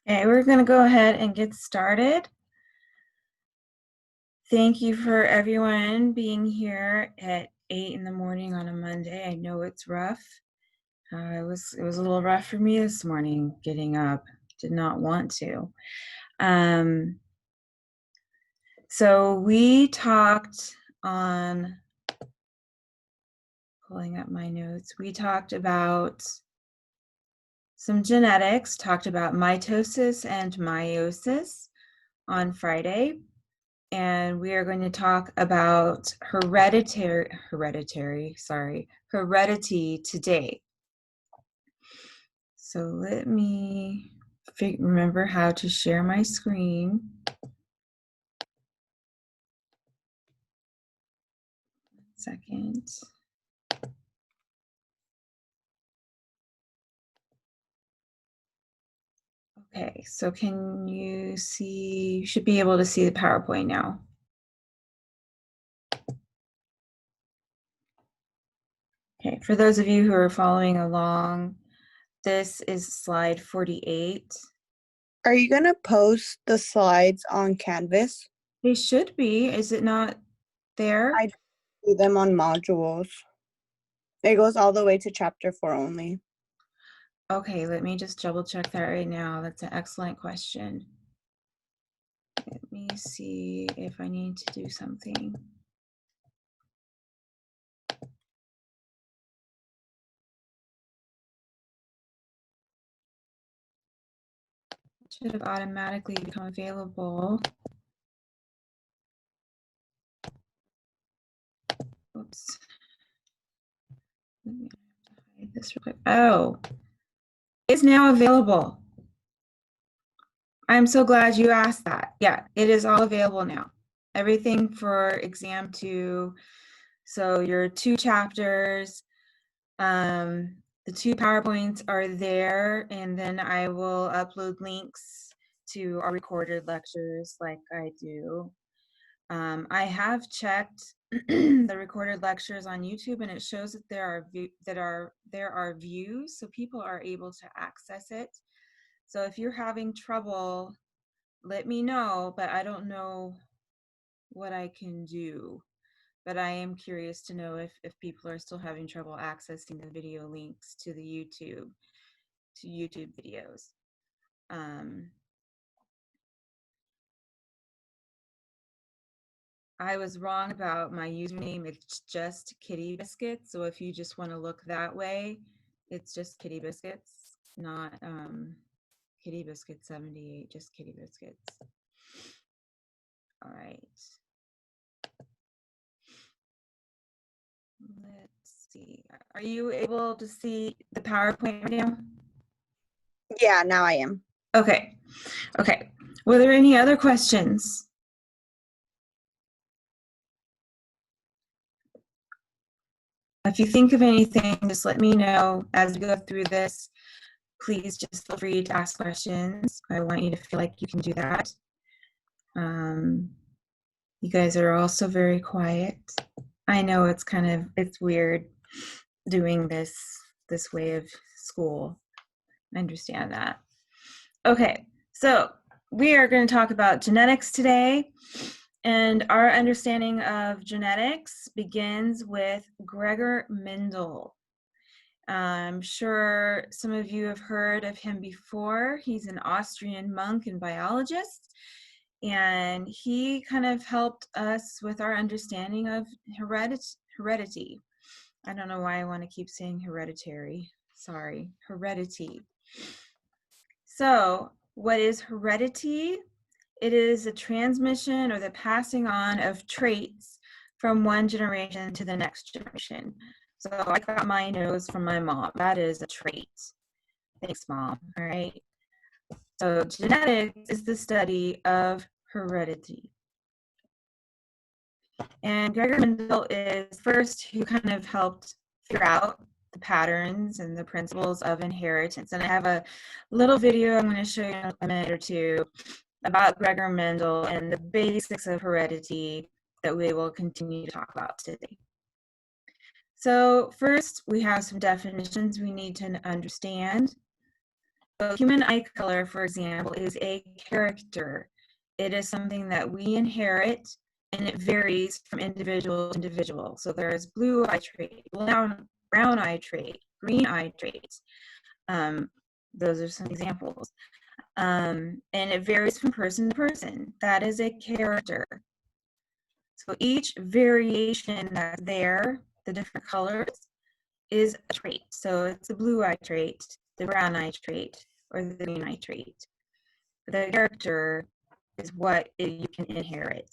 Okay, we're going to go ahead and get started. Thank you for everyone being here at 8 in the morning on a Monday. I know it's rough. It was a little rough for me this morning getting up. Did not want to. So we talked on, pulling up my notes, we talked about some genetics, talked about mitosis and meiosis on Friday. And we are going to talk about heredity today. So let me remember how to share my screen. 1 second. Okay, so can you see, you should be able to see the PowerPoint now. Okay, for those of you who are following along, this is slide 48. Are you going to post the slides on Canvas? They should be. Is it not there? I do them on modules. It goes all the way to chapter 4 only. Okay, let me just double check that right now. That's an excellent question. Let me see if I need to do something. It should have automatically become available. Oops. Let me hide this real quick. Oh, it's now available. I'm so glad you asked that. Yeah, it is all available now. Everything for exam 2. So your 2 chapters, the 2 PowerPoints are there, and then I will upload links to our recorded lectures like I do. I have checked the recorded lectures on YouTube, and it shows that there are views, so people are able to access it. So if you're having trouble, let me know, but I don't know what I can do. But I am curious to know if people are still having trouble accessing the video links to the YouTube videos. I was wrong about my username. It's just Kitty Biscuits. So if you just want to look that way, it's just Kitty Biscuits, not Kitty Biscuit 78, just Kitty Biscuits. All right. Let's see. Are you able to see the PowerPoint right now? Yeah, now I am. Okay. Okay. Were there any other questions? If you think of anything, just let me know as we go through this. Please just feel free to ask questions. I want you to feel like you can do that. You guys are also very quiet. I know it's weird doing this way of school. I understand that. Okay, so we are going to talk about genetics today. And our understanding of genetics begins with Gregor Mendel. I'm sure some of you have heard of him before. He's an Austrian monk and biologist, and he kind of helped us with our understanding of heredity. I don't know why I want to keep saying hereditary. Sorry, heredity. So, what is heredity? It is a transmission or the passing on of traits from one generation to the next generation. So I got my nose from my mom. That is a trait. Thanks, Mom. All right. So genetics is the study of heredity. And Gregor Mendel is first who kind of helped figure out the patterns and the principles of inheritance. And I have a little video I'm going to show you in a minute or two about Gregor Mendel and the basics of heredity that we will continue to talk about today. So first, we have some definitions we need to understand. So human eye color, for example, is a character. It is something that we inherit, and it varies from individual to individual. So there's blue eye trait, brown eye trait, green eye traits. Those are some examples. And it varies from person to person. That is a character. So each variation that's there, the different colors, is a trait. So it's the blue eye trait, the brown eye trait, or the green eye trait. The character is what you can inherit.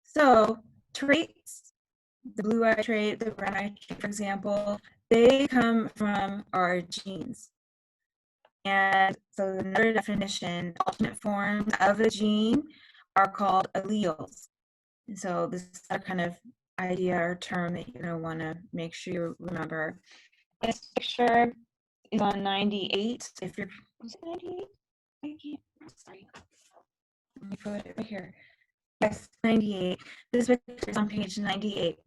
So traits, the blue eye trait, the brown eye trait, for example, they come from our genes. And so another definition, alternate forms of a gene are called alleles. And so this is a kind of idea or term that you're going to want to make sure you remember. This picture is on 98. If you're, was it 98? I can't, sorry. Let me put it right here. Yes, 98. This picture is on page 98.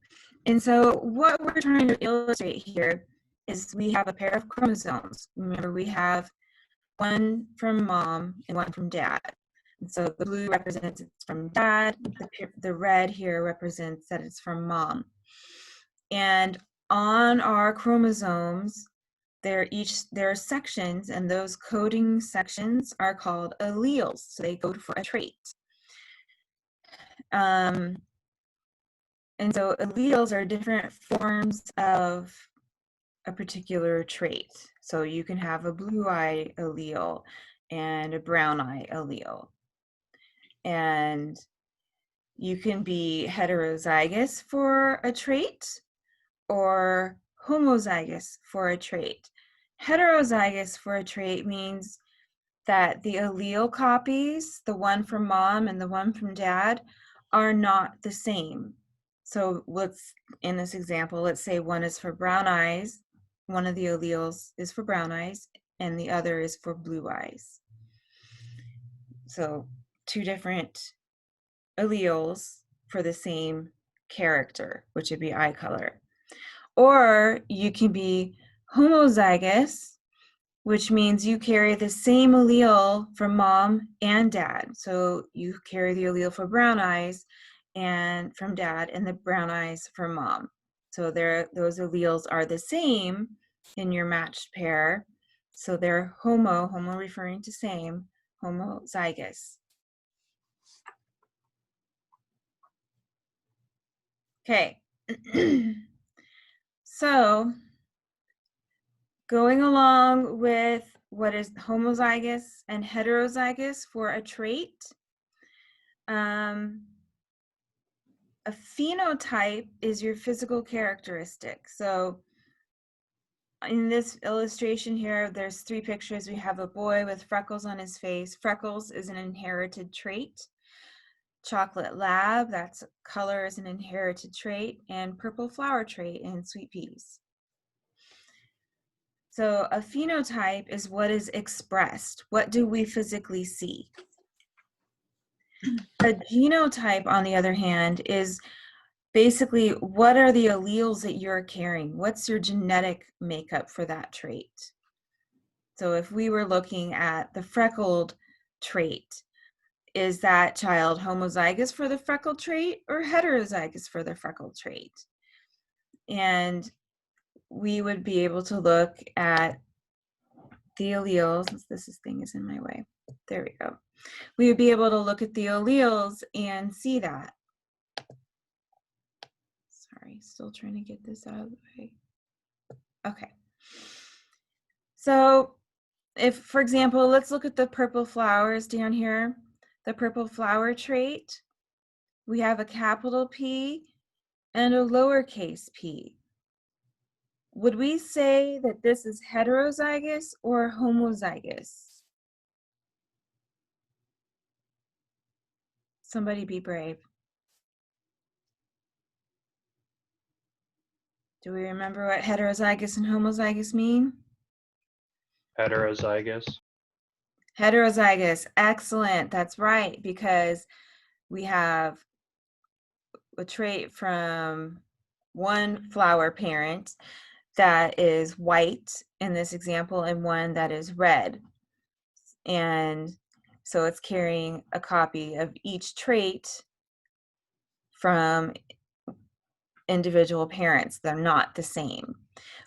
And so what we're trying to illustrate here is we have a pair of chromosomes. Remember, we have one from mom and one from dad. And so the blue represents it's from dad, the red here represents that it's from mom. And on our chromosomes, there are sections, and those coding sections are called alleles. So they code for a trait. And so alleles are different forms of a particular trait. So you can have a blue eye allele and a brown eye allele. And you can be heterozygous for a trait or homozygous for a trait. Heterozygous for a trait means that the allele copies, the one from mom and the one from dad, are not the same. So in this example, let's say one is for brown eyes, one of the alleles is for brown eyes, and the other is for blue eyes. So two different alleles for the same character, which would be eye color. Or you can be homozygous, which means you carry the same allele from mom and dad. So you carry the allele for brown eyes and from dad, and the brown eyes from mom. So those alleles are the same in your matched pair. So they're homo referring to same, homozygous. Okay. So going along with what is homozygous and heterozygous for a trait, a phenotype is your physical characteristic. So in this illustration here, there's three pictures. We have a boy with freckles on his face. Freckles is an inherited trait. Chocolate lab, that's color, is an inherited trait. And purple flower trait in sweet peas. So a phenotype is what is expressed. What do we physically see? A genotype, on the other hand, is basically what are the alleles that you're carrying? What's your genetic makeup for that trait? So if we were looking at the freckled trait, is that child homozygous for the freckled trait or heterozygous for the freckled trait? And we would be able to look at the alleles. This thing is in my way. There we go. We would be able to look at the alleles and see that. Sorry, still trying to get this out of the way. Okay. So if, for example, let's look at the purple flowers down here. The purple flower trait, we have a capital P and a lowercase p. Would we say that this is heterozygous or homozygous? Somebody be brave. Do we remember what heterozygous and homozygous mean? Heterozygous. Heterozygous, excellent, that's right, because we have a trait from one flower parent. that is white in this example and one that is red. And so it's carrying a copy of each trait from individual parents. They're not the same.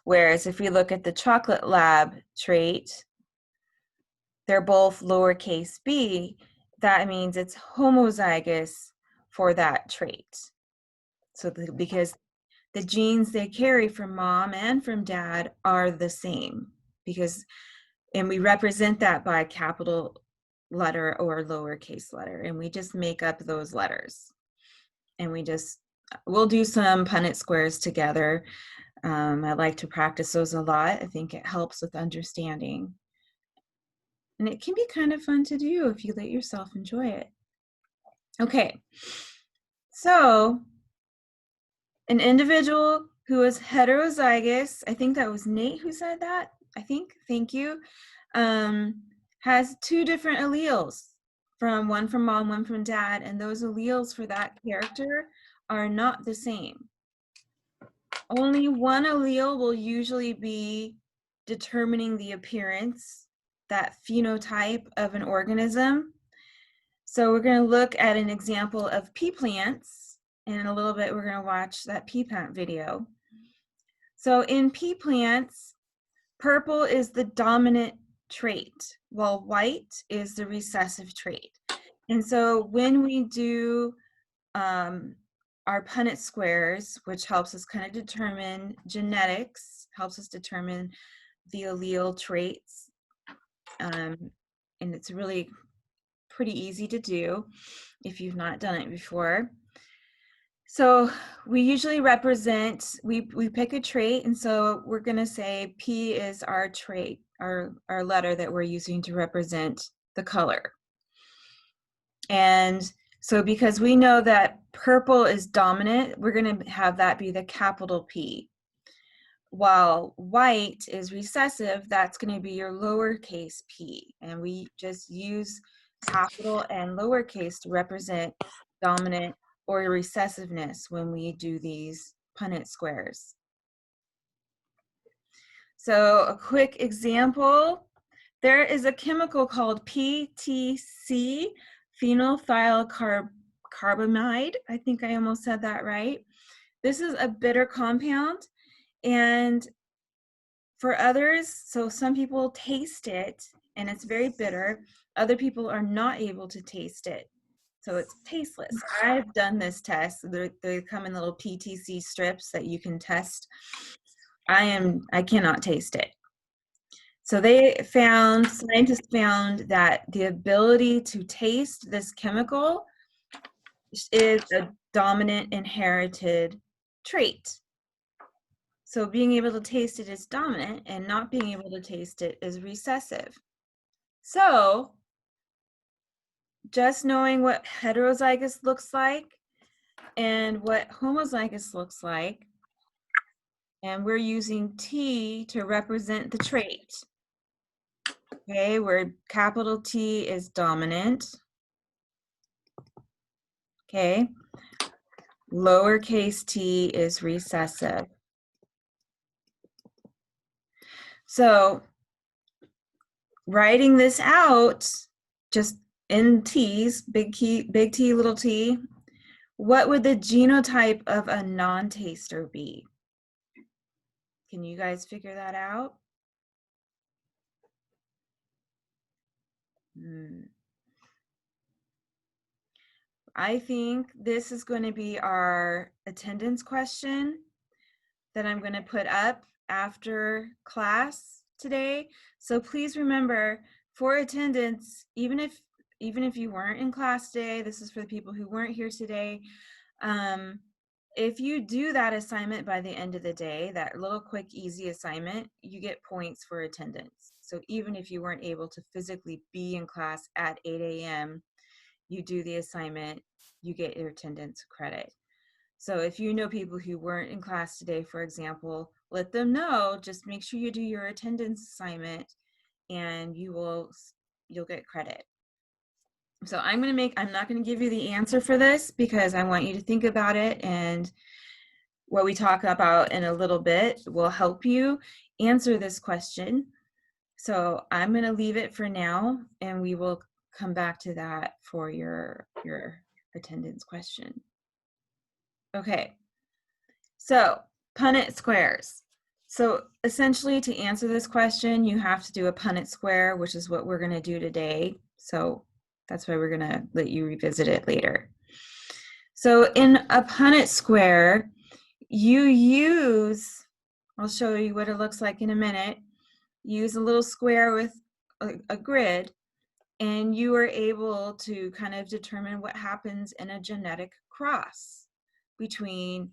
Whereas if we look at the chocolate lab trait, they're both lowercase b. That means it's homozygous for that trait. So because the genes they carry from mom and from dad are the same, and we represent that by capital letter or lowercase letter, and we just make up those letters. And we'll do some Punnett squares together. I like to practice those a lot. I think it helps with understanding. And it can be kind of fun to do if you let yourself enjoy it. Okay, so an individual who is heterozygous, I think that was Nate who said that, thank you, has two different alleles, one from mom, one from dad, and those alleles for that character are not the same. Only one allele will usually be determining the appearance, that phenotype of an organism. So we're going to look at an example of pea plants, and in a little bit we're going to watch that pea plant video. So in pea plants, purple is the dominant trait, while white is the recessive trait. And so when we do our Punnett squares, which helps us kind of determine genetics, helps us determine the allele traits, and it's really pretty easy to do if you've not done it before. So we usually we pick a trait, and so we're going to say P is our trait, our letter that we're using to represent the color. And so because we know that purple is dominant, we're going to have that be the capital P. While white is recessive, that's going to be your lowercase p. And we just use capital and lowercase to represent dominant or recessiveness when we do these Punnett squares. So a quick example, there is a chemical called PTC, phenolphthalecarbamide. I think I almost said that right. This is a bitter compound, and for others, so some people taste it and it's very bitter. Other people are not able to taste it, so it's tasteless. I've done this test. They come in little PTC strips that you can test. I cannot taste it. So scientists found that the ability to taste this chemical is a dominant inherited trait. So being able to taste it is dominant, and not being able to taste it is recessive. So just knowing what heterozygous looks like and what homozygous looks like, and we're using T to represent the trait. Okay, where capital T is dominant. Okay, lowercase t is recessive. So writing this out just in T's, big T, little t, what would the genotype of a non-taster be? Can you guys figure that out? I think this is going to be our attendance question that I'm going to put up after class today. So please remember, for attendance, even if you weren't in class today, this is for the people who weren't here today. If you do that assignment by the end of the day, that little quick easy assignment, you get points for attendance. So even if you weren't able to physically be in class at 8 a.m., you do the assignment, you get your attendance credit. So if you know people who weren't in class today, for example, let them know, just make sure you do your attendance assignment and you'll get credit. So I'm not going to give you the answer for this because I want you to think about it and what we talk about in a little bit will help you answer this question. So I'm going to leave it for now, and we will come back to that for your attendance question. Okay, so Punnett squares. So essentially, to answer this question, you have to do a Punnett square, which is what we're going to do today. So that's why we're going to let you revisit it later. So in a Punnett square, you use, I'll show you what it looks like in a minute, use a little square with a grid, and you are able to kind of determine what happens in a genetic cross between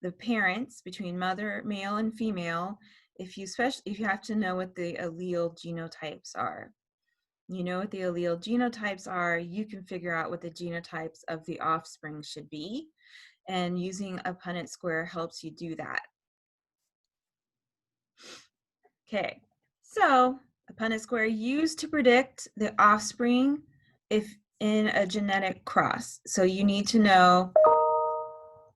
the parents, between mother, male and female, if you have to know what the allele genotypes are. You know what the allele genotypes are, you can figure out what the genotypes of the offspring should be, and using a Punnett square helps you do that. Okay, so a Punnett square used to predict the offspring if in a genetic cross. So you need to know,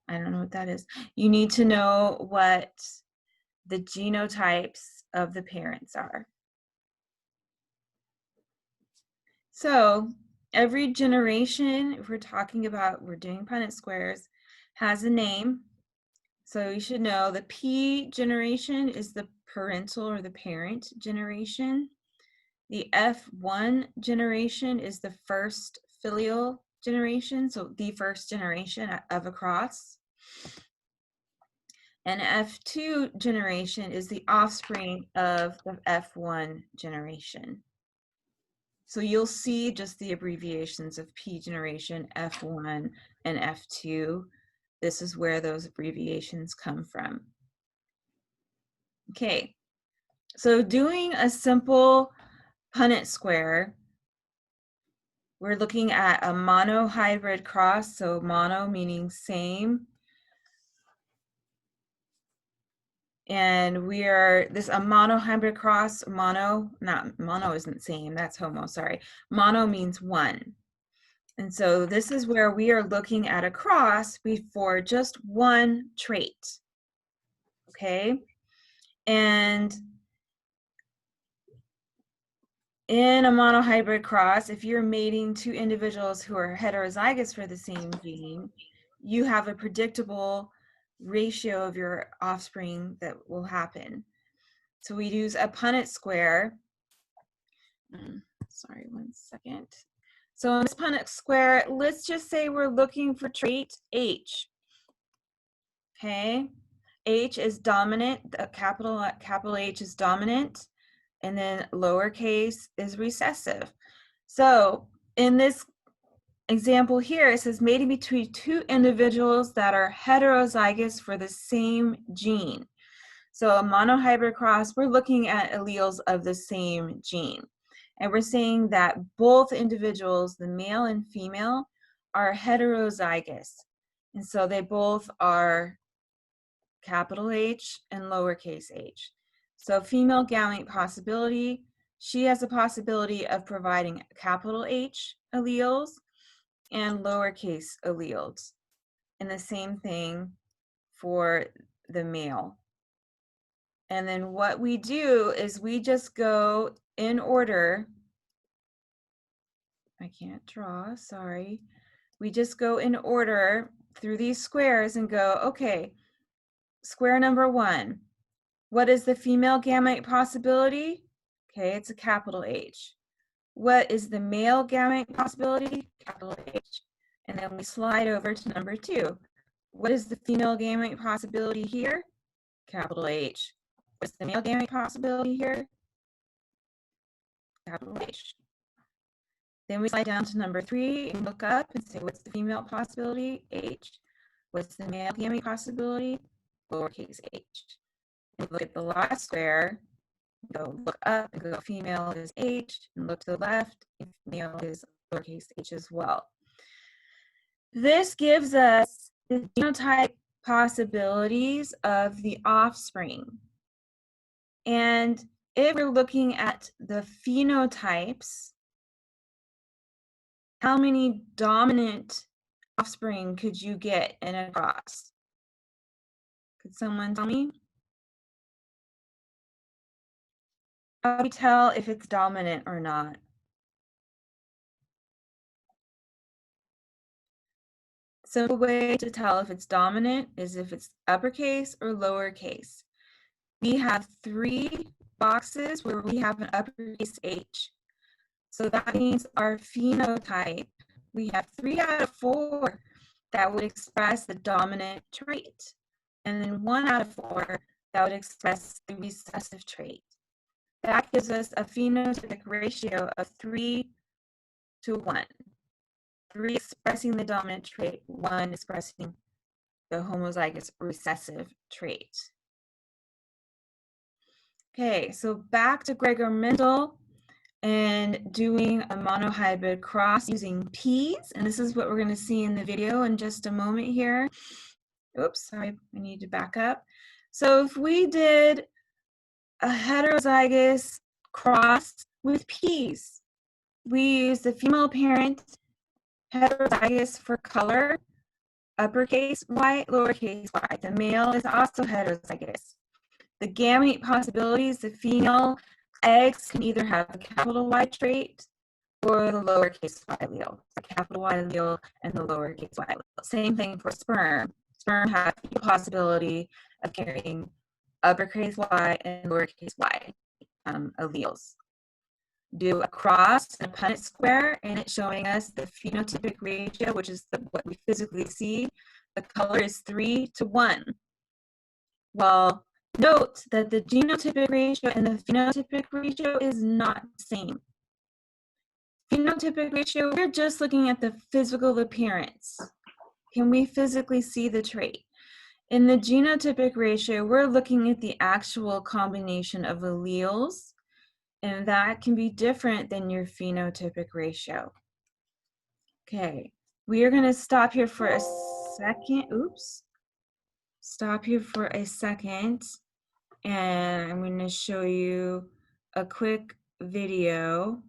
I don't know what that is. You need to know what the genotypes of the parents are. So every generation, if we're talking about, we're doing Punnett squares, has a name. So you should know the P generation is the parental or the parent generation. The F1 generation is the first filial generation, so the first generation of a cross. And F2 generation is the offspring of the F1 generation. So you'll see just the abbreviations of P generation, F1, and F2. This is where those abbreviations come from. Okay, so doing a simple Punnett square, we're looking at a monohybrid cross, so mono meaning same. And we are, a monohybrid cross, mono isn't same, that's homo, sorry. Mono means one. And so this is where we are looking at a cross for just one trait, okay? And in a monohybrid cross, if you're mating two individuals who are heterozygous for the same gene, you have a predictable ratio of your offspring that will happen. So we use a Punnett square. Sorry, one second. So in this Punnett square, let's just say we're looking for trait H. Okay, H is dominant, capital H is dominant, and then lowercase is recessive. So in this example here, it says mating between two individuals that are heterozygous for the same gene. So a monohybrid cross, we're looking at alleles of the same gene. And we're saying that both individuals, the male and female, are heterozygous. And so they both are capital H and lowercase h. So female gamete possibility, she has a possibility of providing capital H alleles and lowercase alleles. And the same thing for the male. And then what we do is we just go in order. I can't draw, sorry. We just go in order through these squares and go, okay, square number 1. What is the female gamete possibility? Okay, it's a capital H. What is the male gamete possibility? Capital H. And then we slide over to number 2. What is the female gamete possibility here? Capital H. What's the male gamete possibility here? Capital H. Then we slide down to number 3 and look up and say, what's the female possibility? H. What's the male gamete possibility? Lowercase h. And look at the last square, go look up and go female is H, and look to the left, male is lowercase h as well. This gives us the genotype possibilities of the offspring. And if we're looking at the phenotypes, how many dominant offspring could you get in a cross? Could someone tell me? How do you tell if it's dominant or not? Simple way to tell if it's dominant is if it's uppercase or lowercase. We have 3 boxes where we have an uppercase H. So that means our phenotype, we have 3 out of 4 that would express the dominant trait, and then 1 out of 4 that would express the recessive trait. That gives us a phenotypic ratio of 3 to 1. 3 expressing the dominant trait, 1 expressing the homozygous recessive trait. Okay, so back to Gregor Mendel and doing a monohybrid cross using peas, and this is what we're going to see in the video in just a moment here. Oops, sorry, I need to back up. So if we did a heterozygous cross with peas, we use the female parent heterozygous for color, uppercase Y, lowercase y. The male is also heterozygous. The gamete possibilities, the female eggs can either have the capital Y trait or the lowercase y allele, the capital Y allele and the lowercase y allele. Same thing for sperm. Sperm have the possibility of carrying uppercase Y and lowercase y alleles. Do a cross and a Punnett square, and it's showing us the phenotypic ratio, which is what we physically see. The color is 3 to 1. Well, note that the genotypic ratio and the phenotypic ratio is not the same. Phenotypic ratio, we're just looking at the physical appearance. Can we physically see the trait? In the genotypic ratio, we're looking at the actual combination of alleles, and that can be different than your phenotypic ratio. Okay, we are going to stop here for a second. Oops. Stop here for a second, and I'm going to show you a quick video.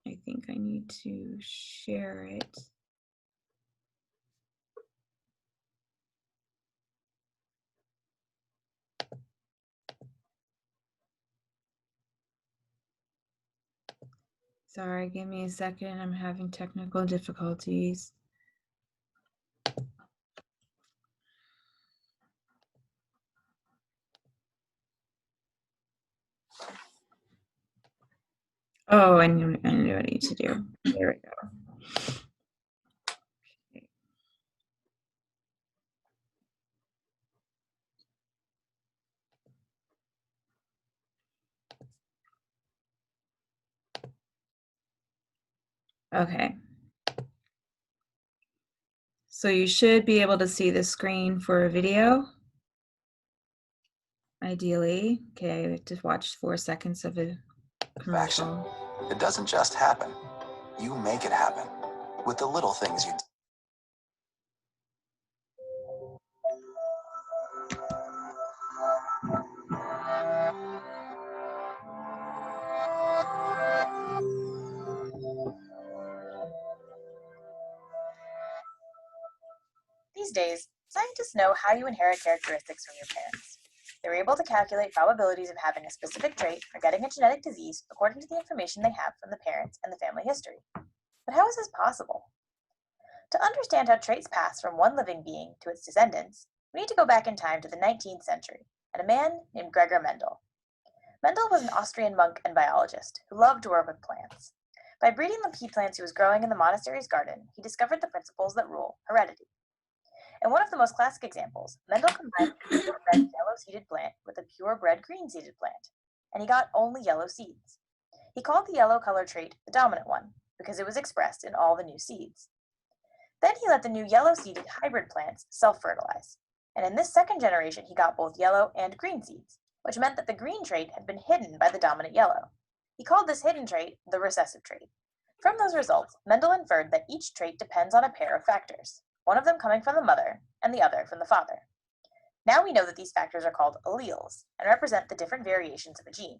I think I need to share it. Sorry, give me a second. I'm having technical difficulties. Oh, I knew what I need to do. There we go. Okay. So you should be able to see the screen for a video. Ideally. Okay, we have to watch 4 seconds of a commercial. It doesn't just happen. You make it happen with the little things you do. These days, scientists know how you inherit characteristics from your parents. They're able to calculate probabilities of having a specific trait or getting a genetic disease according to the information they have from the parents and the family history. But how is this possible? To understand how traits pass from one living being to its descendants, we need to go back in time to the 19th century and a man named Gregor Mendel. Mendel was an Austrian monk and biologist who loved to work with plants. By breeding the pea plants he was growing in the monastery's garden, he discovered the principles that rule heredity. In one of the most classic examples, Mendel combined a purebred yellow-seeded plant with a purebred green-seeded plant, and he got only yellow seeds. He called the yellow color trait the dominant one, because it was expressed in all the new seeds. Then he let the new yellow-seeded hybrid plants self-fertilize, and in this second generation he got both yellow and green seeds, which meant that the green trait had been hidden by the dominant yellow. He called this hidden trait the recessive trait. From those results, Mendel inferred that each trait depends on a pair of factors, one of them coming from the mother and the other from the father. Now we know that these factors are called alleles and represent the different variations of a gene.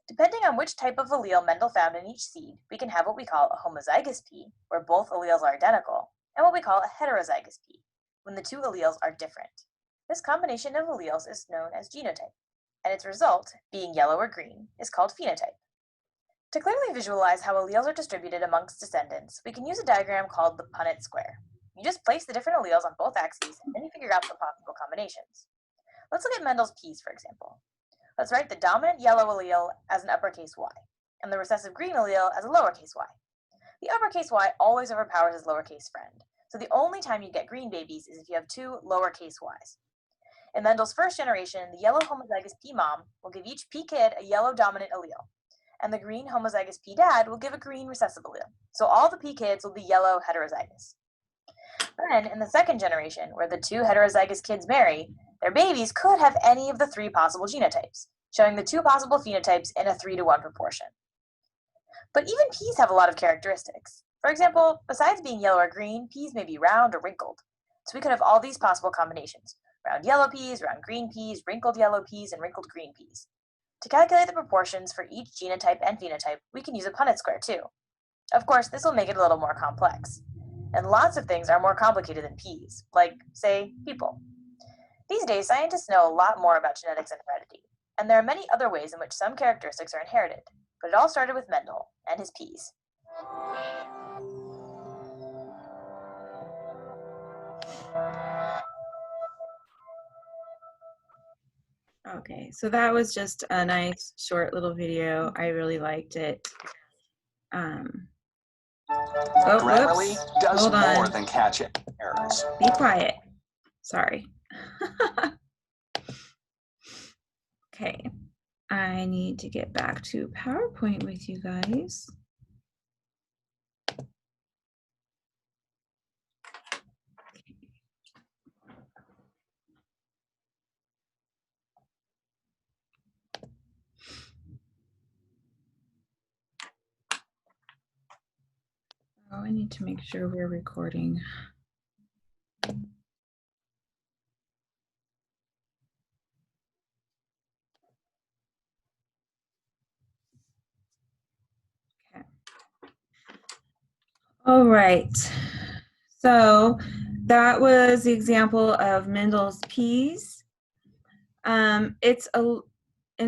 Depending on which type of allele Mendel found in each seed, we can have what we call a homozygous pea, where both alleles are identical, and what we call a heterozygous pea, when the two alleles are different. This combination of alleles is known as genotype, and its result, being yellow or green, is called phenotype. To clearly visualize how alleles are distributed amongst descendants, we can use a diagram called the Punnett square. You just place the different alleles on both axes, and then you figure out the possible combinations. Let's look at Mendel's peas, for example. Let's write the dominant yellow allele as an uppercase Y, and the recessive green allele as a lowercase y. The uppercase y always overpowers its lowercase friend, so the only time you get green babies is if you have two lowercase y's. In Mendel's first generation, the yellow homozygous pea mom will give each pea kid a yellow dominant allele, and the green homozygous pea dad will give a green recessive allele, so all the pea kids will be yellow heterozygous. Then, in the second generation, where the two heterozygous kids marry, their babies could have any of the three possible genotypes, showing the two possible phenotypes in a 3-to-1 proportion. But even peas have a lot of characteristics. For example, besides being yellow or green, peas may be round or wrinkled. So we could have all these possible combinations: round yellow peas, round green peas, wrinkled yellow peas, and wrinkled green peas. To calculate the proportions for each genotype and phenotype, we can use a Punnett square too. Of course, this will make it a little more complex. And lots of things are more complicated than peas, like, say, people. These days, scientists know a lot more about genetics and heredity, and there are many other ways in which some characteristics are inherited, but it all started with Mendel and his peas. Okay, so that was just a nice short little video. I really liked it. Grammarly does Hold more on. than catch errors. Be quiet. Sorry. Okay, I need to get back to PowerPoint with you guys. Oh, I need to make sure we're recording. Okay. All right. So that was the example of Mendel's peas. And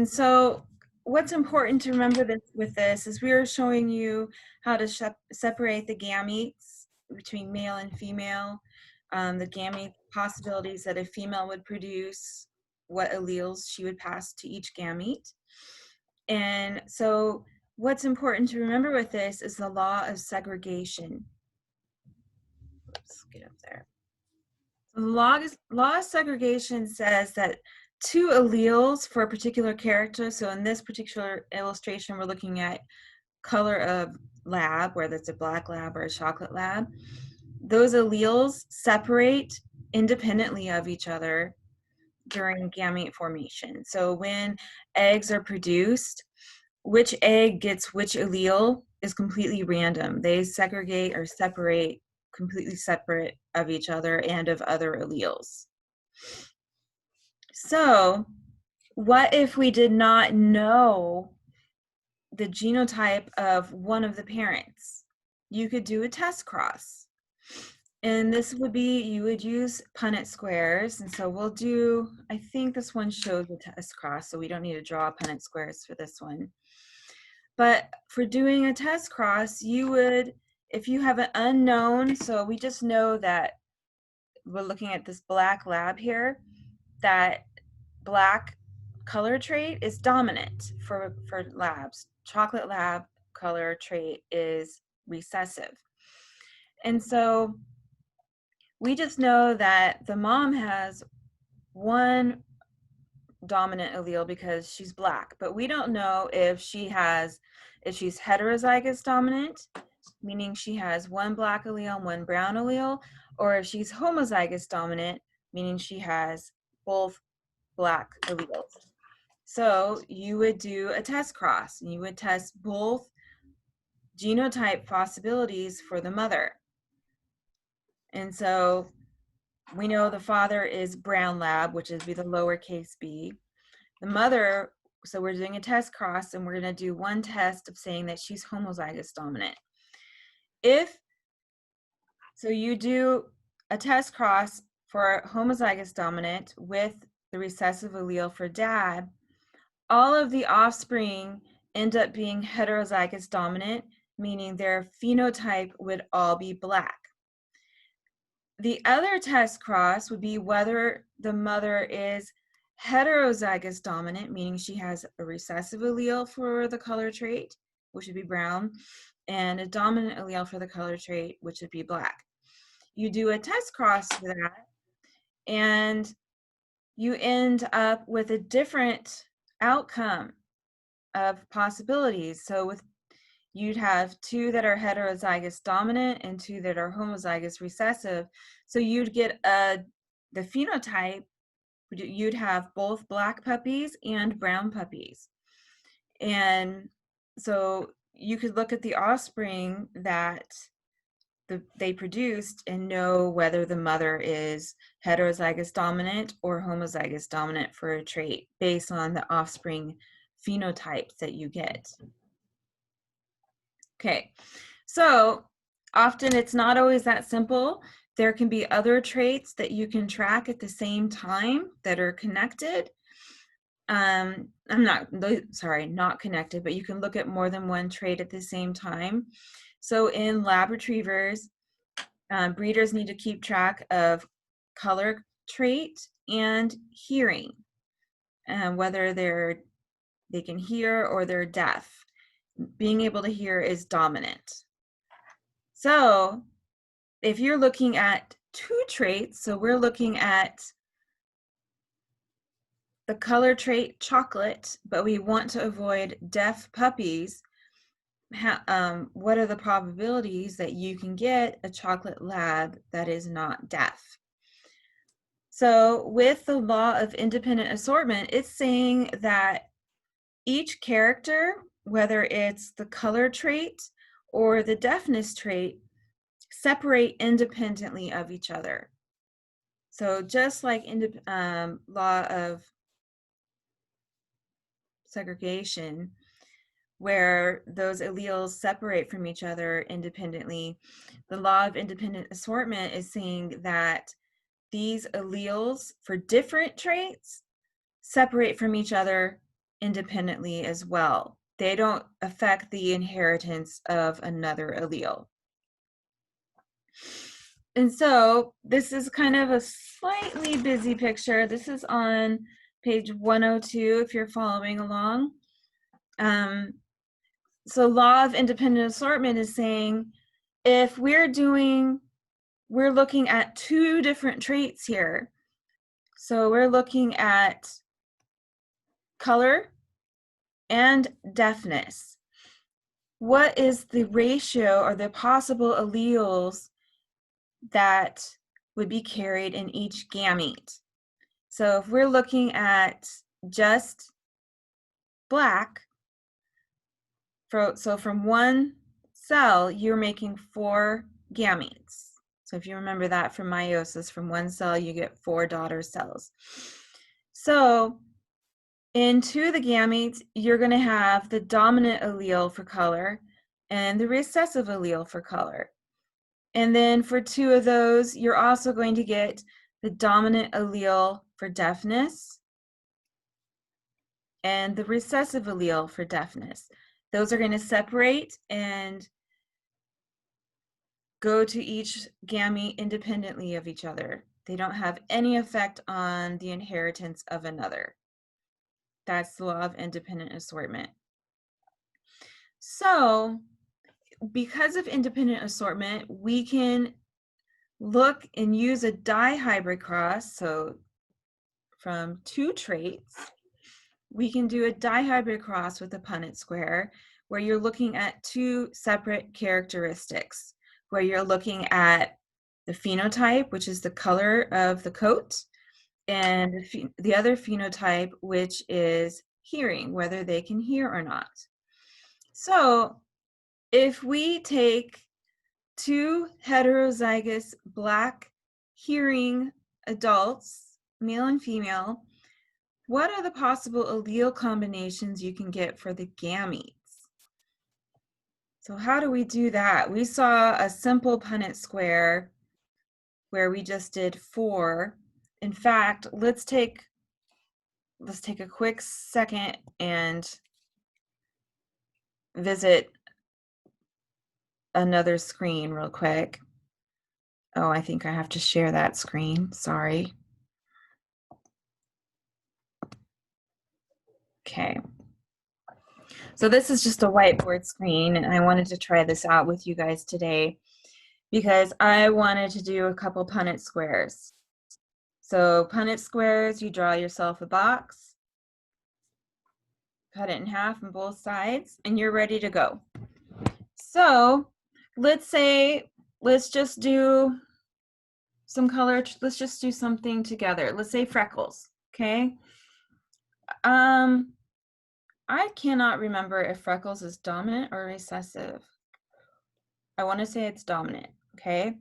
so what's important to remember with this is we are showing you how to separate the gametes between male and female, the gamete possibilities that a female would produce, what alleles she would pass to each gamete. And so what's important to remember with this is the law of segregation. Let's get up there. The law of segregation says that two alleles for a particular character, so in this particular illustration, we're looking at color of lab, whether it's a black lab or a chocolate lab, those alleles separate independently of each other during gamete formation. So when eggs are produced, which egg gets which allele is completely random. They segregate or separate completely separate of each other and of other alleles. So what if we did not know the genotype of one of the parents? You could do a test cross. And this would be, you would use Punnett squares. And so we'll do, I think this one shows the test cross, so we don't need to draw Punnett squares for this one. But for doing a test cross, you would, if you have an unknown, so we just know that we're looking at this black lab here, that black color trait is dominant for labs. Chocolate lab color trait is recessive. And so we just know that the mom has one dominant allele because she's black, but we don't know if she's heterozygous dominant, meaning she has one black allele and one brown allele, or if she's homozygous dominant, meaning she has both black alleles. So you would do a test cross, and you would test both genotype possibilities for the mother. And so we know the father is brown lab, which would be the lowercase b. The mother, so we're doing a test cross, and we're going to do one test of saying that she's homozygous dominant. So you do a test cross for homozygous dominant with the recessive allele for dad, all of the offspring end up being heterozygous dominant, meaning their phenotype would all be black. The other test cross would be whether the mother is heterozygous dominant, meaning she has a recessive allele for the color trait, which would be brown, and a dominant allele for the color trait, which would be black. You do a test cross for that, and you end up with a different outcome of possibilities. So you'd have 2 that are heterozygous dominant and 2 that are homozygous recessive. So you'd get the phenotype, you'd have both black puppies and brown puppies. And so you could look at the offspring that they produced and know whether the mother is heterozygous dominant or homozygous dominant for a trait based on the offspring phenotypes that you get. Okay, so often it's not always that simple. There can be other traits that you can track at the same time that are connected. Not connected, but you can look at more than one trait at the same time. So in lab retrievers, breeders need to keep track of color trait and hearing, whether they can hear or they're deaf. Being able to hear is dominant. So if you're looking at 2 traits, so we're looking at the color trait chocolate, but we want to avoid deaf puppies, what are the probabilities that you can get a chocolate lab that is not deaf? So with the law of independent assortment, it's saying that each character, whether it's the color trait or the deafness trait, separate independently of each other. So just like law of segregation, where those alleles separate from each other independently, the law of independent assortment is saying that these alleles for different traits separate from each other independently as well. They don't affect the inheritance of another allele. And so this is kind of a slightly busy picture. This is on page 102 if you're following along. So law of independent assortment is saying if we're looking at 2 different traits here. So we're looking at color and deafness. What is the ratio or the possible alleles that would be carried in each gamete? So if we're looking at just black, so from one cell, you're making 4 gametes. So if you remember that from meiosis, from one cell, you get 4 daughter cells. So in 2 of the gametes, you're going to have the dominant allele for color and the recessive allele for color. And then for 2 of those, you're also going to get the dominant allele for deafness and the recessive allele for deafness. Those are going to separate and go to each gamete independently of each other. They don't have any effect on the inheritance of another. That's the law of independent assortment. So because of independent assortment, we can look and use a dihybrid cross. So from 2 traits, we can do a dihybrid cross with a Punnett square, where you're looking at 2 separate characteristics, where you're looking at the phenotype, which is the color of the coat, and the other phenotype, which is hearing, whether they can hear or not. So if we take 2 heterozygous black hearing adults, male and female, what are the possible allele combinations you can get for the gametes? So how do we do that? We saw a simple Punnett square where we just did 4. In fact, let's take a quick second and visit another screen real quick. Oh, I think I have to share that screen. Sorry. Okay. So this is just a whiteboard screen, and I wanted to try this out with you guys today because I wanted to do a couple Punnett squares. So Punnett squares, you draw yourself a box, cut it in half on both sides, and you're ready to go. So let's just do some color. Let's just do something together. Let's say freckles, okay? I cannot remember if freckles is dominant or recessive. I want to say it's dominant, okay?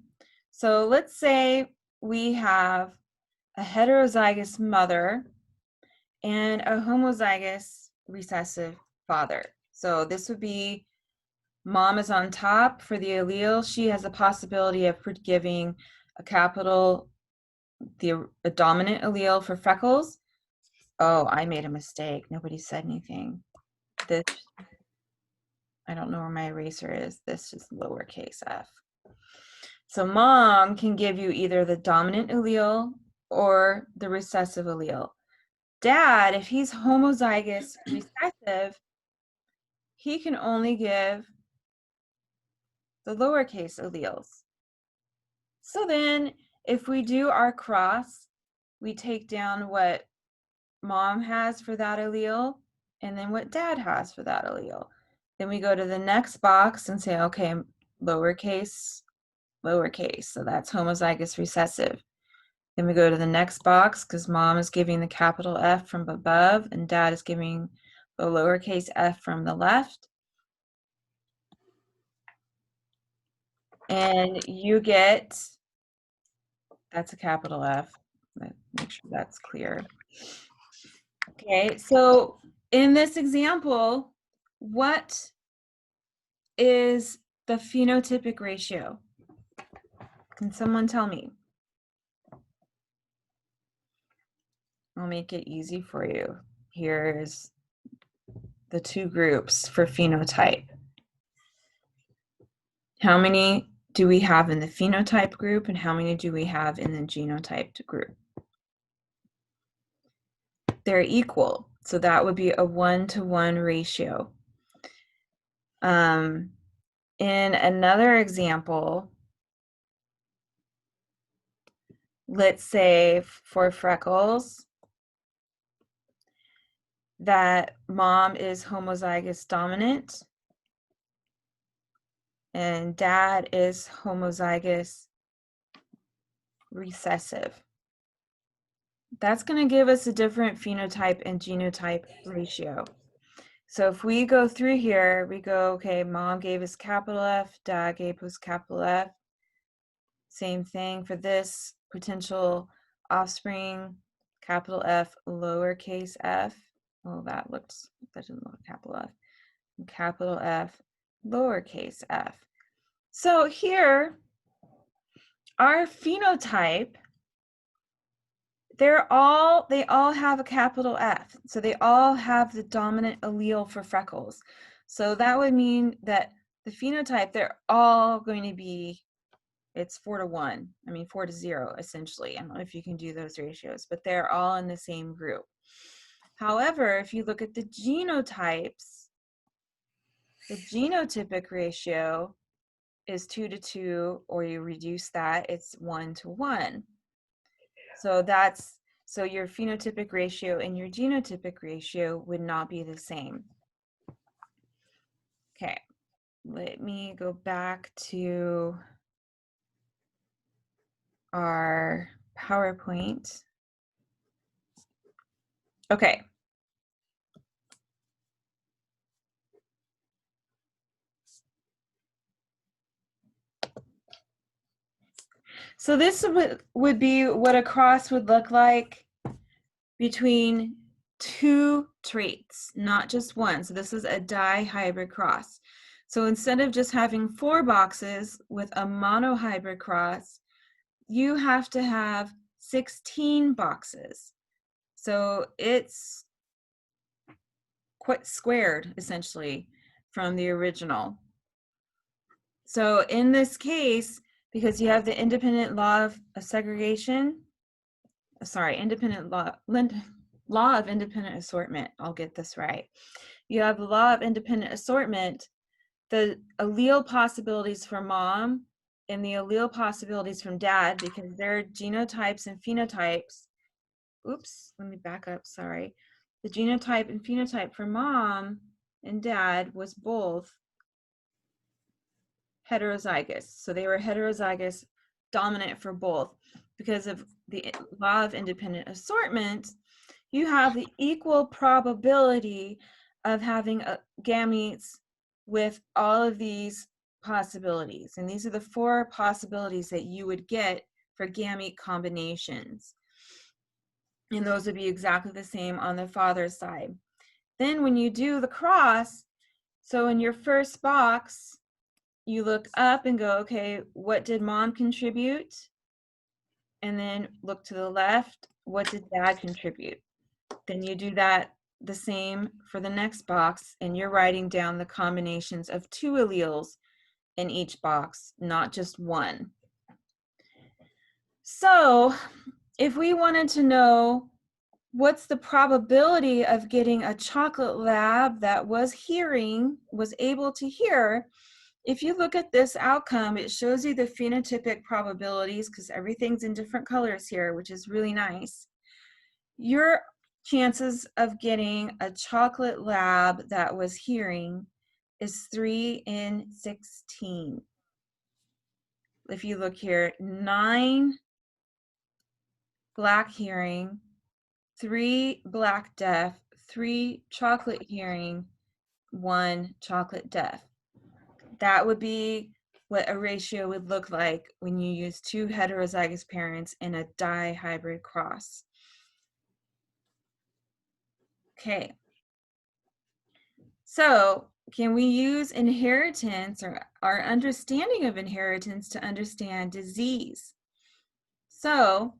So let's say we have a heterozygous mother and a homozygous recessive father. So this would be mom is on top for the allele. She has a possibility of giving a dominant allele for freckles. Oh, I made a mistake. Nobody said anything. This, I don't know where my eraser is. This is lowercase f. So mom can give you either the dominant allele or the recessive allele. Dad, if he's homozygous recessive, he can only give the lowercase alleles. So then if we do our cross, we take down what mom has for that allele and then what dad has for that allele. Then we go to the next box and say, okay, lowercase, lowercase. So that's homozygous recessive. Then we go to the next box because mom is giving the capital F from above and dad is giving the lowercase f from the left. And you get, that's a capital F. Make sure that's clear. Okay, so in this example, what is the phenotypic ratio? Can someone tell me? I'll make it easy for you. Here's the two groups for phenotype. How many do we have in the phenotype group and how many do we have in the genotyped group? They're equal, so that would be a 1-to-1 ratio. In another example, let's say for freckles, that mom is homozygous dominant and dad is homozygous recessive. That's going to give us a different phenotype and genotype ratio. So if we go through here, we go, okay, mom gave us capital F, dad gave us capital F. Same thing for this potential offspring, capital F, lowercase f. Oh, that doesn't look capital F. Capital F, lowercase f. So here, our phenotype, they all have a capital F. So they all have the dominant allele for freckles. So that would mean that the phenotype, they're all going to be, it's 4-to-1. I mean, 4-to-0, essentially. I don't know if you can do those ratios, but they're all in the same group. However, if you look at the genotypes, the genotypic ratio is 2-to-2, or you reduce that, it's 1-to-1. So your phenotypic ratio and your genotypic ratio would not be the same. Okay, let me go back to our PowerPoint. Okay. So this would be what a cross would look like between two traits, not just one. So this is a dihybrid cross. So instead of just having 4 boxes with a monohybrid cross, you have to have 16 boxes. So it's quite squared, essentially, from the original. So in this case, because you have the independent law of segregation, independent law of independent assortment, I'll get this right. You have the law of independent assortment, the allele possibilities for mom and the allele possibilities from dad, because their genotypes and phenotypes, oops, let me back up, sorry. The genotype and phenotype for mom and dad was both heterozygous. So they were heterozygous dominant for both. Because of the law of independent assortment, you have the equal probability of having gametes with all of these possibilities. And these are the 4 possibilities that you would get for gamete combinations. And those would be exactly the same on the father's side. Then when you do the cross, so in your first box, you look up and go, okay, what did mom contribute? And then look to the left, what did dad contribute? Then you do that the same for the next box, and you're writing down the combinations of 2 alleles in each box, not just one. So if we wanted to know what's the probability of getting a chocolate lab that was able to hear, if you look at this outcome, it shows you the phenotypic probabilities, because everything's in different colors here, which is really nice. Your chances of getting a chocolate lab that was hearing is 3 in 16. If you look here, 9 black hearing, 3 black deaf, 3 chocolate hearing, 1 chocolate deaf. That would be what a ratio would look like when you use 2 heterozygous parents in a dihybrid cross. Okay. So can we use inheritance or our understanding of inheritance to understand disease? So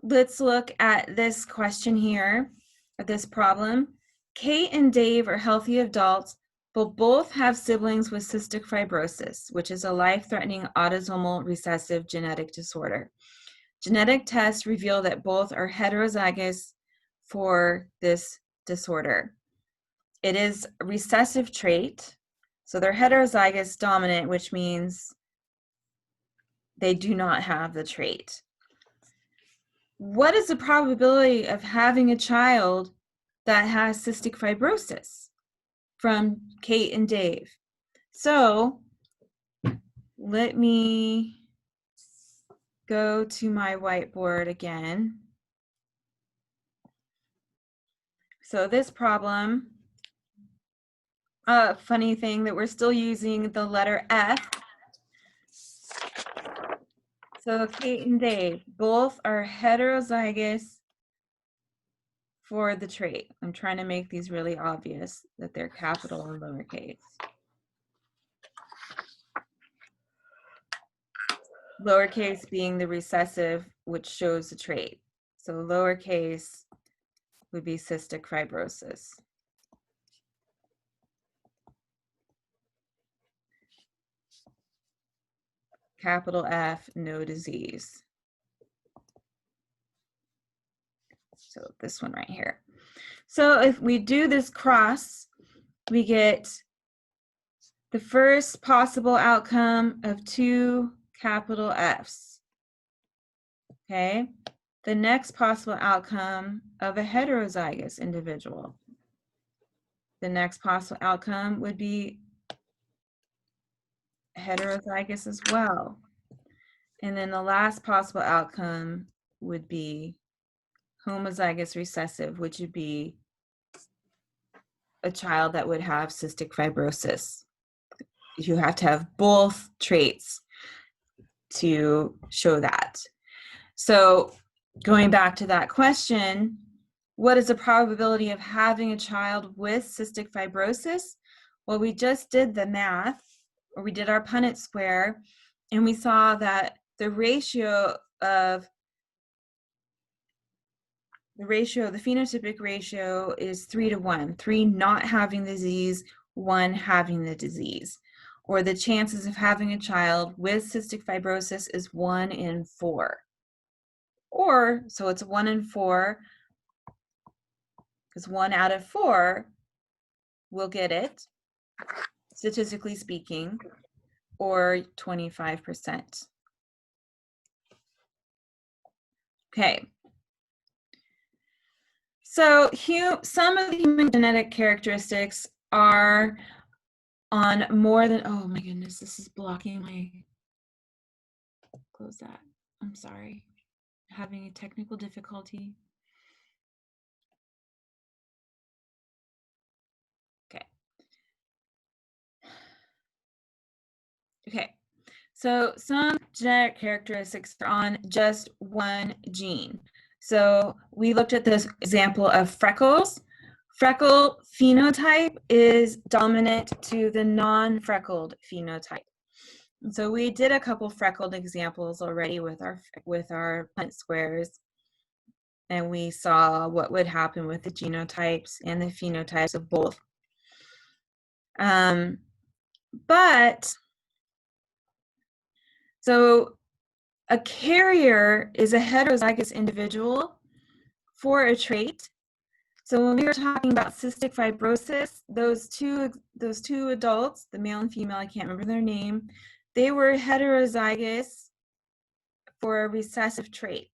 let's look at this question here, or this problem. Kate and Dave are healthy adults, but both have siblings with cystic fibrosis, which is a life-threatening autosomal recessive genetic disorder. Genetic tests reveal that both are heterozygous for this disorder. It is a recessive trait, so they're heterozygous dominant, which means they do not have the trait. What is the probability of having a child that has cystic fibrosis from Kate and Dave? So let me go to my whiteboard again. So this problem, funny thing that we're still using the letter F. So Kate and Dave, both are heterozygous for the trait. I'm trying to make these really obvious that they're capital and lowercase. Lowercase being the recessive, which shows the trait. So lowercase would be cystic fibrosis. Capital F, no disease. So this one right here. So if we do this cross, we get the first possible outcome of 2 capital Fs. Okay. The next possible outcome of a heterozygous individual. The next possible outcome would be heterozygous as well. And then the last possible outcome would be homozygous recessive, which would be a child that would have cystic fibrosis. You have to have both traits to show that. So going back to that question, what is the probability of having a child with cystic fibrosis? Well, we just did the math, or we did our Punnett square, and we saw that the ratio of the phenotypic ratio is 3 to 1, 3 not having the disease, 1 having the disease. Or the chances of having a child with cystic fibrosis is 1 in 4. Or, so it's 1 in 4, because 1 out of 4 will get it, statistically speaking, or 25%. Okay. So some of the human genetic characteristics are on more than, oh my goodness, this is blocking my, close that. I'm sorry, having a technical difficulty. Okay. Okay, so some genetic characteristics are on just one gene. So we looked at this example of freckles. Freckle phenotype is dominant to the non-freckled phenotype. And so we did a couple freckled examples already with our Punnett squares, and we saw what would happen with the genotypes and the phenotypes of both. So a carrier is a heterozygous individual for a trait. So when we were talking about cystic fibrosis, those two adults, the male and female, I can't remember their name, they were heterozygous for a recessive trait.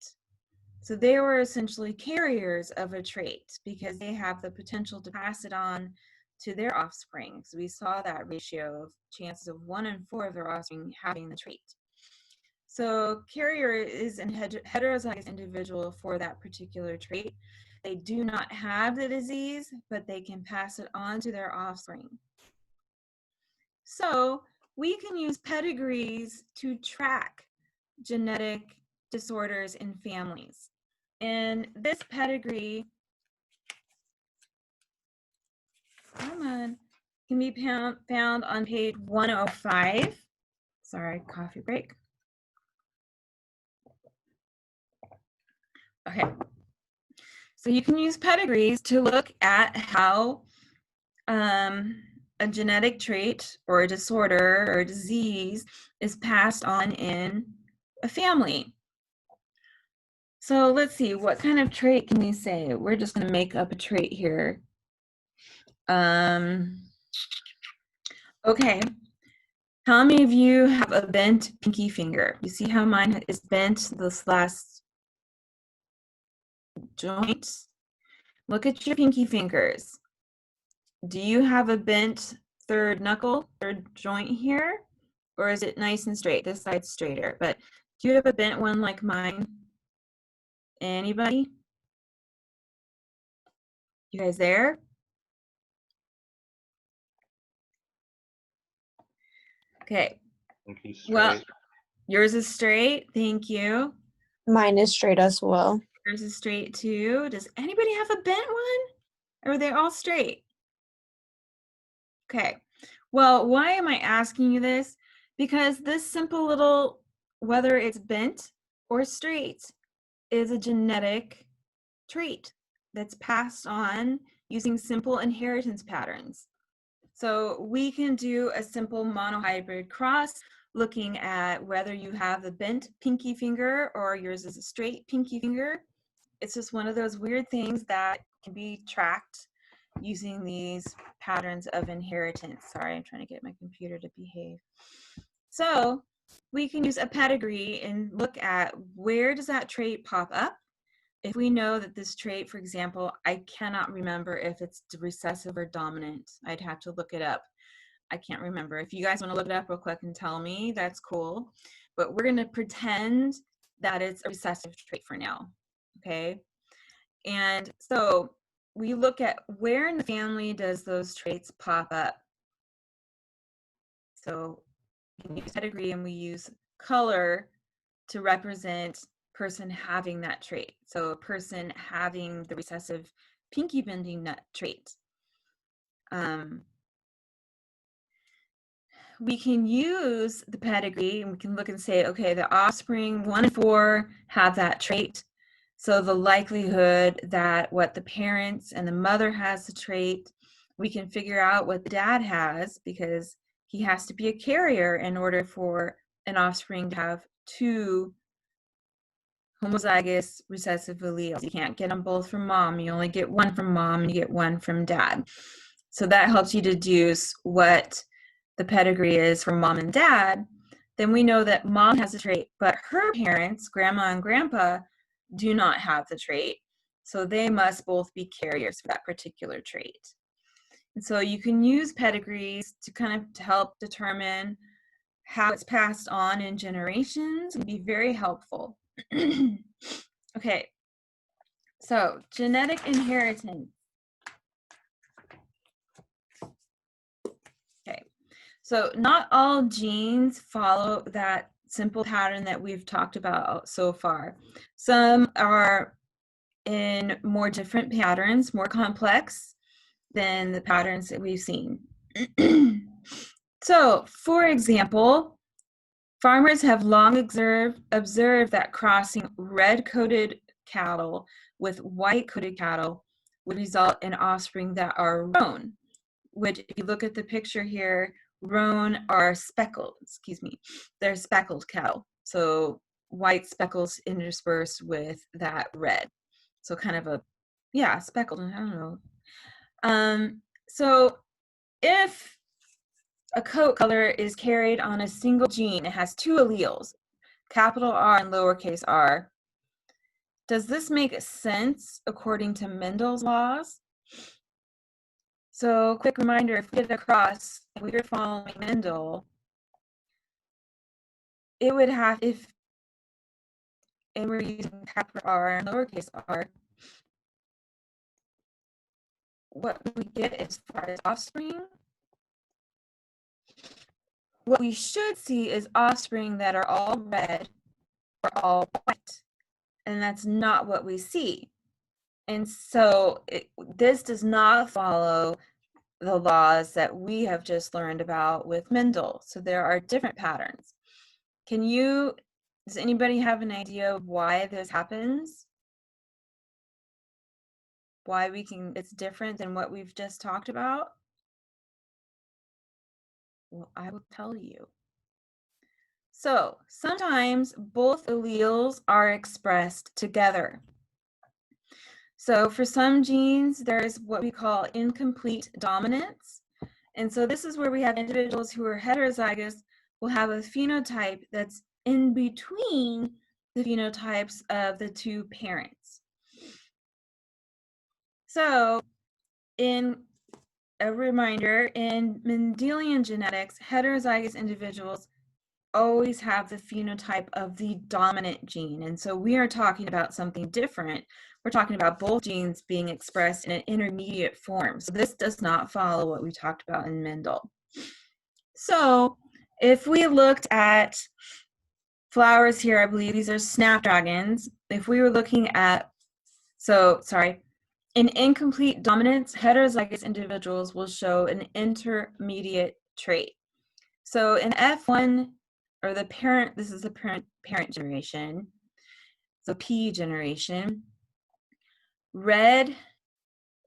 So they were essentially carriers of a trait because they have the potential to pass it on to their offspring. So we saw that ratio of chances of 1 in 4 of their offspring having the trait. So carrier is a heterozygous individual for that particular trait. They do not have the disease, but they can pass it on to their offspring. So we can use pedigrees to track genetic disorders in families. And this pedigree, can be found on page 105. Sorry, coffee break. Okay, so you can use pedigrees to look at how a genetic trait or a disorder or a disease is passed on in a family. So let's see, what kind of trait can we say? We're just going to make up a trait here. Okay, how many of you have a bent pinky finger? You see how mine is bent, this last joint? Look at your pinky fingers. Do you have a bent third joint here? Or is it nice and straight? This side's straighter, but do you have a bent one like mine? Anybody? You guys there? Okay. Well, yours is straight. Thank you. Mine is straight as well. Yours is straight too. Does anybody have a bent one? Or are they all straight? Okay. Well, why am I asking you this? Because this simple little, whether it's bent or straight, is a genetic trait that's passed on using simple inheritance patterns. So we can do a simple monohybrid cross looking at whether you have the bent pinky finger or yours is a straight pinky finger. It's just one of those weird things that can be tracked using these patterns of inheritance. Sorry, I'm trying to get my computer to behave. So we can use a pedigree and look at where does that trait pop up. If we know that this trait, for example, I cannot remember if it's recessive or dominant. I'd have to look it up. I can't remember. If you guys want to look it up real quick and tell me, that's cool. But we're going to pretend that it's a recessive trait for now, okay? And so we look at where in the family does those traits pop up. So we use pedigree and we use color to represent person having that trait. So a person having the recessive pinky bending nut trait. we can use the pedigree and we can look and say, okay, the offspring 1 in 4 have that trait. So the likelihood that what the parents and the mother has the trait, we can figure out what the dad has, because he has to be a carrier in order for an offspring to have 2 homozygous recessive alleles. You can't get them both from mom. You only get 1 from mom and you get 1 from dad. So that helps you deduce what the pedigree is from mom and dad. Then we know that mom has a trait, but her parents, grandma and grandpa, do not have the trait. So they must both be carriers for that particular trait. And so you can use pedigrees to kind of to help determine how it's passed on in generations. It can be very helpful. Okay, so genetic inheritance. Okay, so not all genes follow that simple pattern that we've talked about so far. Some are in more different patterns, more complex than the patterns that we've seen. So, for example, farmers have long observed that crossing red-coated cattle with white-coated cattle would result in offspring that are roan, which, if you look at the picture here, roan are speckled, they're speckled cattle. So white speckles interspersed with that red. So kind of a, yeah, speckled, I don't know. So if a coat color is carried on a single gene, it has 2 alleles, capital R and lowercase r. Does this make sense according to Mendel's laws? So quick reminder, if we did a cross and we were following Mendel, it would have, and we're using capital R and lowercase r, what we get as far as offspring, what we should see is offspring that are all red or all white, and that's not what we see. And so this does not follow the laws that we have just learned about with Mendel. So there are different patterns. Does anybody have an idea of why this happens? Why it's different than what we've just talked about? Well, I will tell you. So sometimes both alleles are expressed together. So for some genes, there's what we call incomplete dominance. And so this is where we have individuals who are heterozygous will have a phenotype that's in between the phenotypes of the 2 parents. So in a reminder, in Mendelian genetics, heterozygous individuals always have the phenotype of the dominant gene. And so we are talking about something different. We're talking about both genes being expressed in an intermediate form. So this does not follow what we talked about in Mendel. So if we looked at flowers here, I believe these are snapdragons. If we were looking at, in incomplete dominance, heterozygous individuals will show an intermediate trait. So in F1, or the parent, this is the parent generation, so P generation, red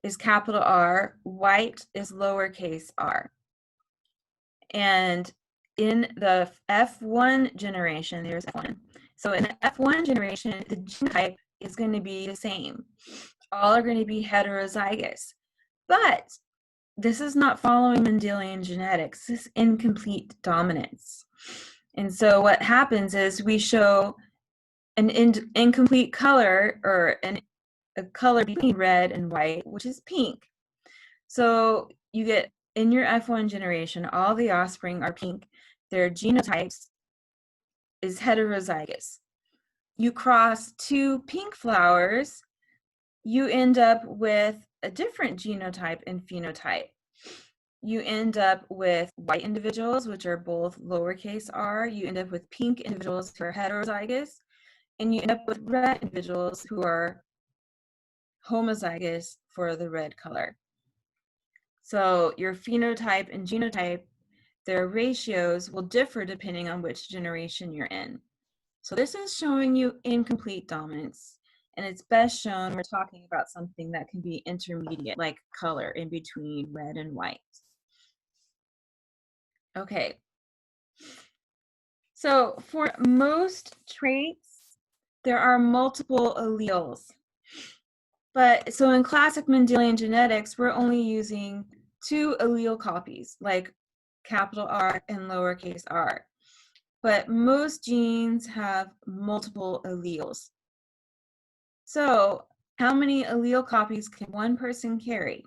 is capital R, white is lowercase r. And in the F1 generation, there's F1. So in the F1 generation, the genotype is going to be the same. All are going to be heterozygous. But this is not following Mendelian genetics. This is incomplete dominance. And so what happens is we show an incomplete color, or a color between red and white, which is pink. So you get, in your F1 generation, all the offspring are pink. Their genotypes is heterozygous. You cross 2 pink flowers, you end up with a different genotype and phenotype. You end up with white individuals, which are both lowercase r. You end up with pink individuals who are heterozygous. And you end up with red individuals who are homozygous for the red color. So your phenotype and genotype, their ratios will differ depending on which generation you're in. So this is showing you incomplete dominance, and it's best shown we're talking about something that can be intermediate, like color in between red and white. Okay. So for most traits, there are multiple alleles. But so in classic Mendelian genetics, we're only using 2 allele copies, like capital R and lowercase r. But most genes have multiple alleles. So how many allele copies can one person carry?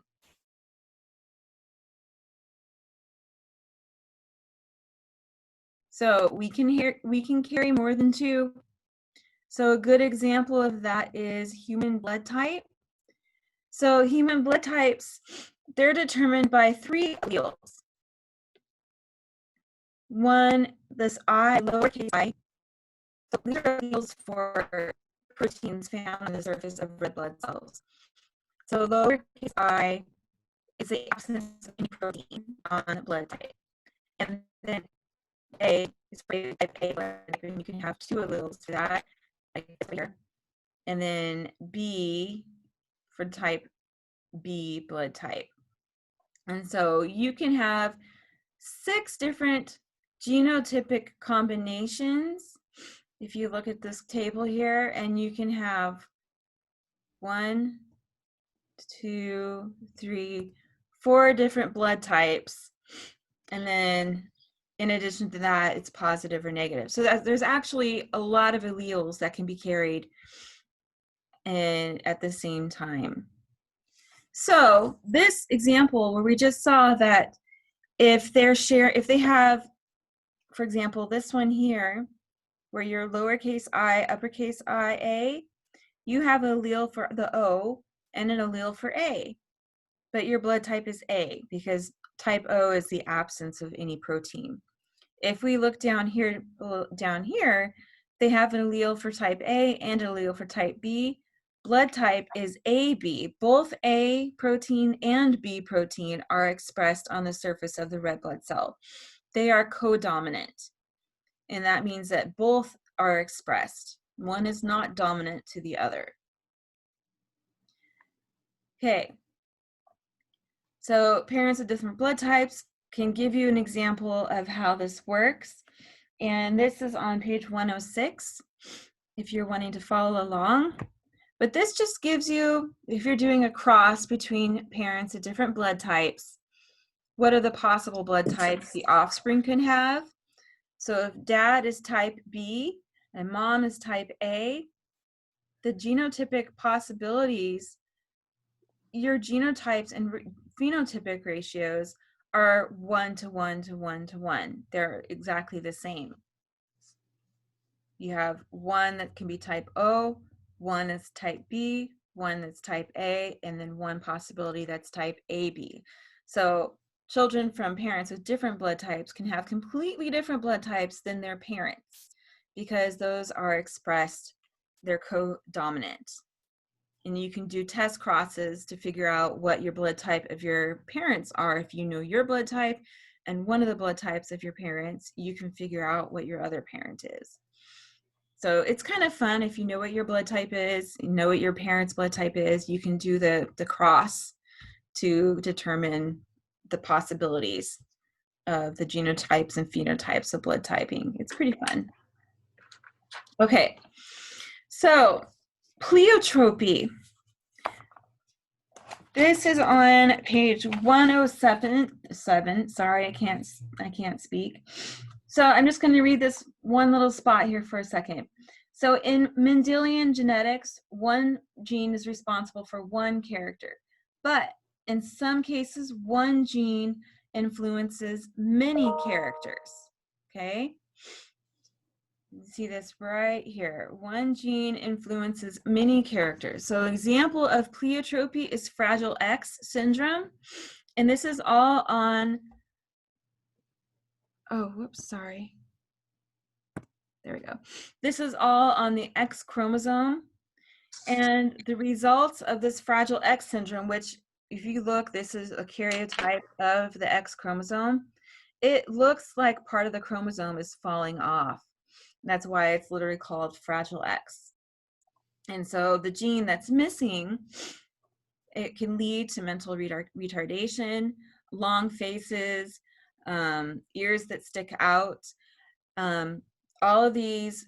So we can carry more than 2. So a good example of that is human blood type. So human blood types, they're determined by 3 alleles. One, this I, lowercase I, so these are alleles for proteins found on the surface of red blood cells. So lowercase I is the absence of any protein on blood type. And then A is for type A blood type, and you can have 2 alleles to that, like here. And then B for type B blood type. And so you can have 6 different genotypic combinations if you look at this table here, and you can have 1, 2, 3, 4 different blood types, and then in addition to that, it's positive or negative. So there's actually a lot of alleles that can be carried at the same time. So this example where we just saw that if they have, for example, this one here, where you're lowercase I, uppercase IA, you have an allele for the O and an allele for A, but your blood type is A because type O is the absence of any protein. If we look down here, they have an allele for type A and an allele for type B. Blood type is AB. Both A protein and B protein are expressed on the surface of the red blood cell. They are codominant, and that means that both are expressed. One is not dominant to the other. Okay, so parents of different blood types can give you an example of how this works. And this is on page 106, if you're wanting to follow along. But this just gives you, if you're doing a cross between parents of different blood types, what are the possible blood types the offspring can have? So if dad is type B and mom is type A, the genotypic possibilities, your genotypes and phenotypic ratios are 1 to 1 to 1 to 1. They're exactly the same. You have one that can be type O, one that's type B, one that's type A, and then one possibility that's type AB. So children from parents with different blood types can have completely different blood types than their parents because those are expressed, they're co-dominant. And you can do test crosses to figure out what your blood type of your parents are. If you know your blood type and one of the blood types of your parents, you can figure out what your other parent is. So it's kind of fun if you know what your blood type is, you know what your parents' blood type is, you can do the cross to determine the possibilities of the genotypes and phenotypes of blood typing. It's pretty fun. Okay, so pleiotropy. This is on page 107. Sorry, I can't speak. So I'm just going to read this one little spot here for a second. So in Mendelian genetics, one gene is responsible for one character, but in some cases, one gene influences many characters, okay? You see this right here. One gene influences many characters. So an example of pleiotropy is Fragile X syndrome. And this is all on, oh, whoops, sorry. There we go. This is all on the X chromosome. And the results of this Fragile X syndrome, which if you look, this is a karyotype of the X chromosome. it looks like part of the chromosome is falling off. That's why it's literally called Fragile X. And so the gene that's missing, it can lead to mental retardation, long faces, ears that stick out. All of these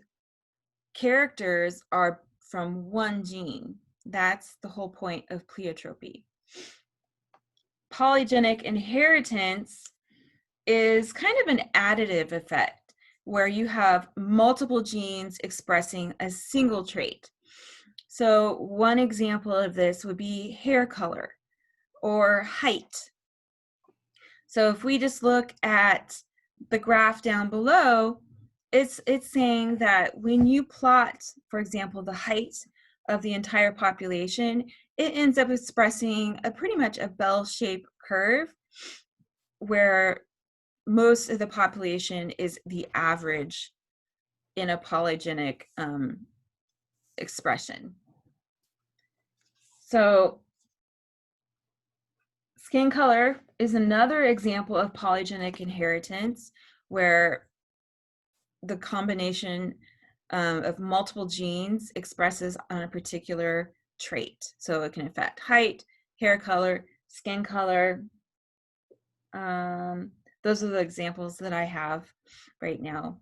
characters are from one gene. That's the whole point of pleiotropy. Polygenic inheritance is kind of an additive effect where you have multiple genes expressing a single trait. So one example of this would be hair color or height. So if we just look at the graph down below, it's saying that when you plot, for example, the height of the entire population, it ends up expressing a pretty much a bell-shaped curve where most of the population is the average in a polygenic expression. So skin color is another example of polygenic inheritance where the combination of multiple genes expresses on a particular trait. So it can affect height, hair color, skin color. Those are the examples that I have right now.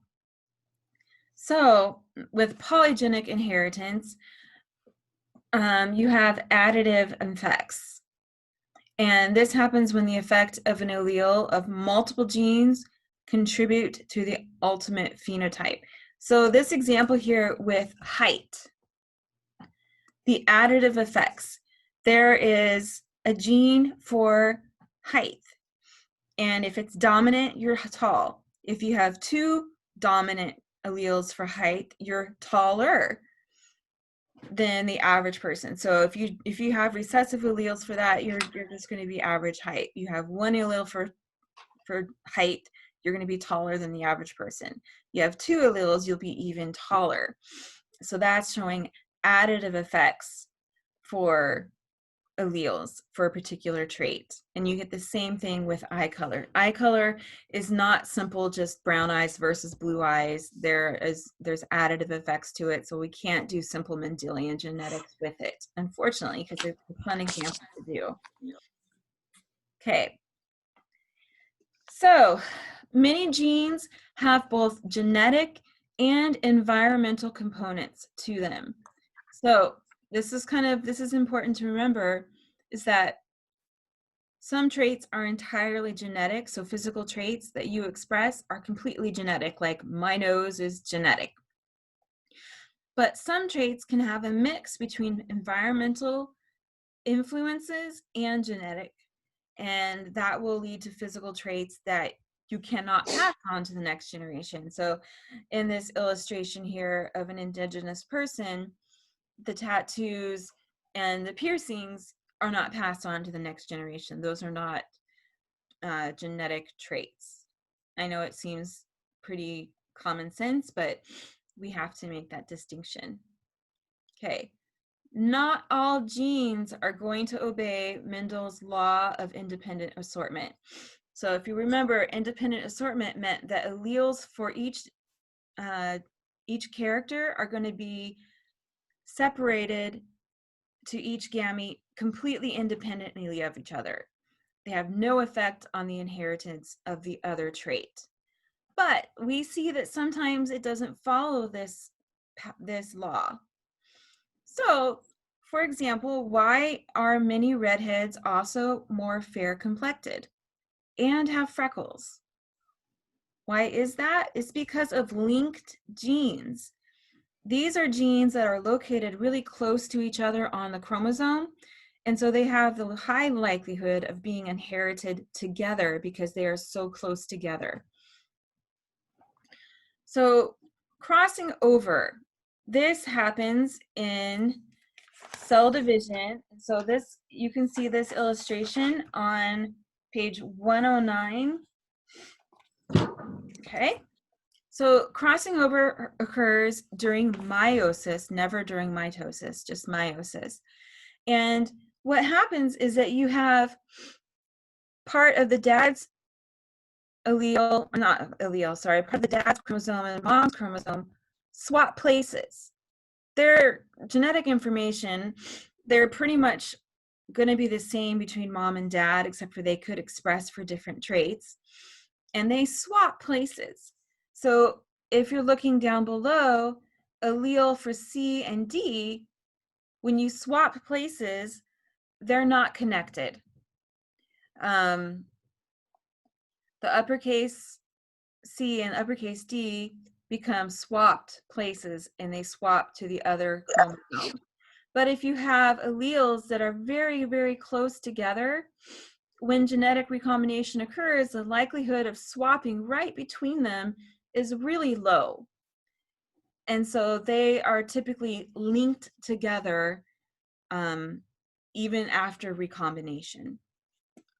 So with polygenic inheritance, you have additive effects. And this happens when the effect of an allele of multiple genes contribute to the ultimate phenotype. So this example here with height, the additive effects, there is a gene for height. And if it's dominant, you're tall. If you have two dominant alleles for height, you're taller than the average person. So if you have recessive alleles for that, you're just going to be average height. You have one allele for height, you're going to be taller than the average person. You have two alleles, you'll be even taller. So that's showing additive effects for alleles for a particular trait. And you get the same thing with eye color. Eye color is not simple just brown eyes versus blue eyes. There's additive effects to it, so we can't do simple Mendelian genetics with it, unfortunately, because it's a fun example to do. Okay. So many genes have both genetic and environmental components to them. So this is important to remember, is that some traits are entirely genetic. So physical traits that you express are completely genetic, like my nose is genetic. But some traits can have a mix between environmental influences and genetic. And that will lead to physical traits that you cannot pass on to the next generation. So in this illustration here of an indigenous person, the tattoos and the piercings are not passed on to the next generation. Those are not genetic traits. I know it seems pretty common sense, but we have to make that distinction. Okay. Not all genes are going to obey Mendel's law of independent assortment. So if you remember, independent assortment meant that alleles for each character are going to be separated to each gamete completely independently of each other. They have no effect on the inheritance of the other trait. But we see that sometimes it doesn't follow this law. So, for example, why are many redheads also more fair complected and have freckles? Why is that? It's because of linked genes. These are genes that are located really close to each other on the chromosome, and so they have the high likelihood of being inherited together because they are so close together. So crossing over, this happens in cell division. So this, you can see this illustration on page 109. Okay. So crossing over occurs during meiosis, never during mitosis, just meiosis. And what happens is that you have part of the dad's allele, or not allele, sorry, part of the dad's chromosome and mom's chromosome swap places. Their genetic information, they're pretty much going to be the same between mom and dad, except for they could express for different traits. And they swap places. So if you're looking down below, allele for C and D, when you swap places, they're not connected. The uppercase C and uppercase D become swapped places and they swap to the other chromosome. But if you have alleles that are very, very close together, when genetic recombination occurs, the likelihood of swapping right between them is really low. And so they are typically linked together even after recombination.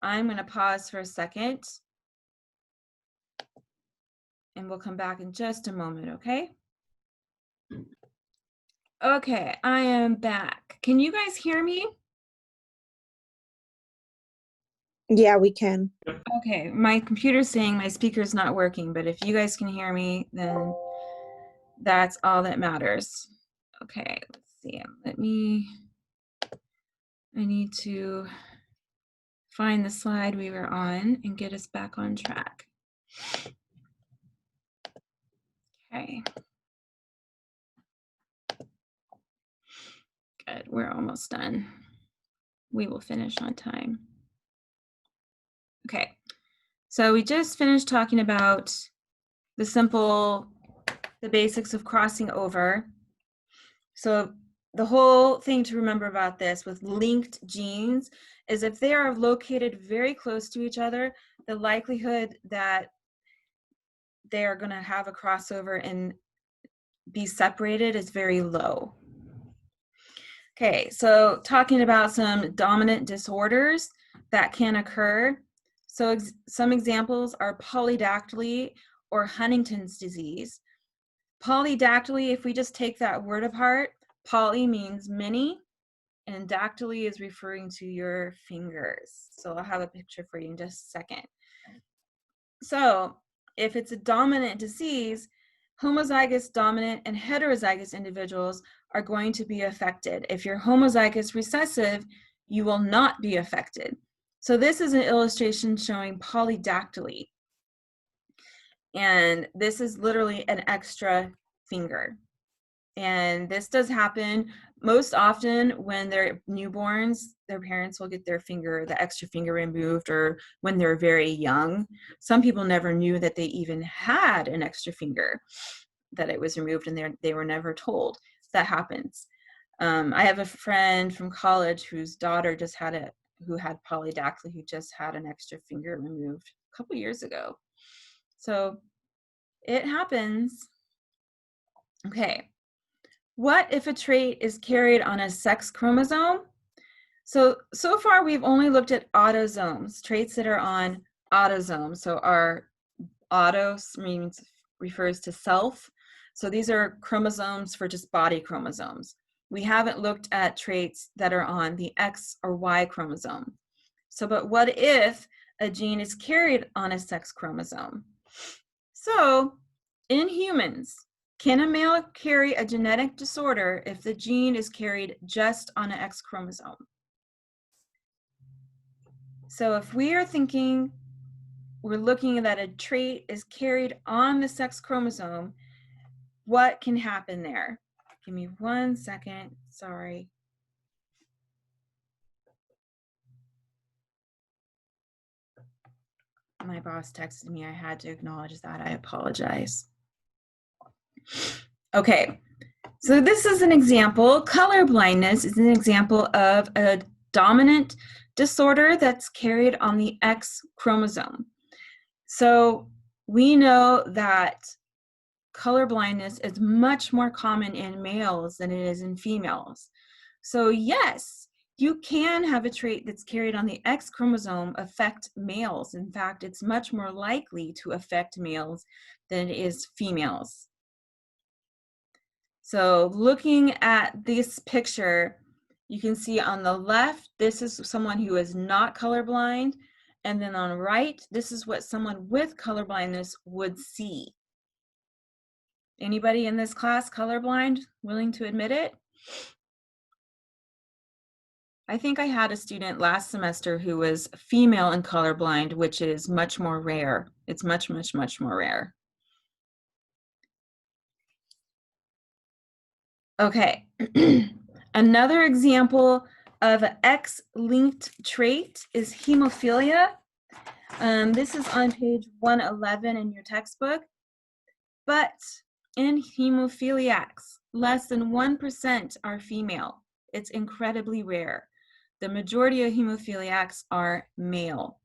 I'm going to pause for a second and we'll come back in just a moment, okay? Okay, I am back. Can you guys hear me? Yeah, we can. Okay, my computer's saying my speaker's not working, but if you guys can hear me, then that's all that matters. Okay, let's see. I need to find the slide we were on and get us back on track. Okay. Good, we're almost done. We will finish on time. Okay, so we just finished talking about the basics of crossing over. So the whole thing to remember about this with linked genes is if they are located very close to each other, the likelihood that they are going to have a crossover and be separated is very low. Okay, so talking about some dominant disorders that can occur. So some examples are polydactyly or Huntington's disease. Polydactyly, if we just take that word apart, poly means many, and dactyly is referring to your fingers. So I'll have a picture for you in just a second. So if it's a dominant disease, homozygous dominant and heterozygous individuals are going to be affected. If you're homozygous recessive, you will not be affected. So this is an illustration showing polydactyly. And this is literally an extra finger. And this does happen most often when they're newborns. Their parents will get their finger, the extra finger removed, or when they're very young. Some people never knew that they even had an extra finger, that it was removed, and they were never told. That happens. I have a friend from college whose daughter just had who had polydactyly, who just had an extra finger removed a couple years ago. So it happens. Okay. What if a trait is carried on a sex chromosome? So far we've only looked at autosomes, traits that are on autosomes. So our auto refers to self. So these are chromosomes for just body chromosomes. We haven't looked at traits that are on the X or Y chromosome. So, but what if a gene is carried on a sex chromosome? So in humans, can a male carry a genetic disorder if the gene is carried just on an X chromosome? So if we are thinking, we're looking at that a trait is carried on the sex chromosome, what can happen there? Give me 1 second, sorry. My boss texted me, I had to acknowledge that, I apologize. Okay, so this is an example. Color blindness is an example of a dominant disorder that's carried on the X chromosome. So we know that color blindness is much more common in males than it is in females. So yes, you can have a trait that's carried on the X chromosome affect males. In fact, it's much more likely to affect males than it is females. So looking at this picture, you can see on the left, this is someone who is not colorblind, And then on right, this is what someone with color blindness would see. Anybody in this class colorblind, willing to admit it? I think I had a student last semester who was female and colorblind, which is much more rare. It's much, much, much more rare. Okay, another example of an X-linked trait is hemophilia. This is on page 111 in your textbook. But in hemophiliacs, less than 1% are female. It's incredibly rare. The majority of hemophiliacs are male.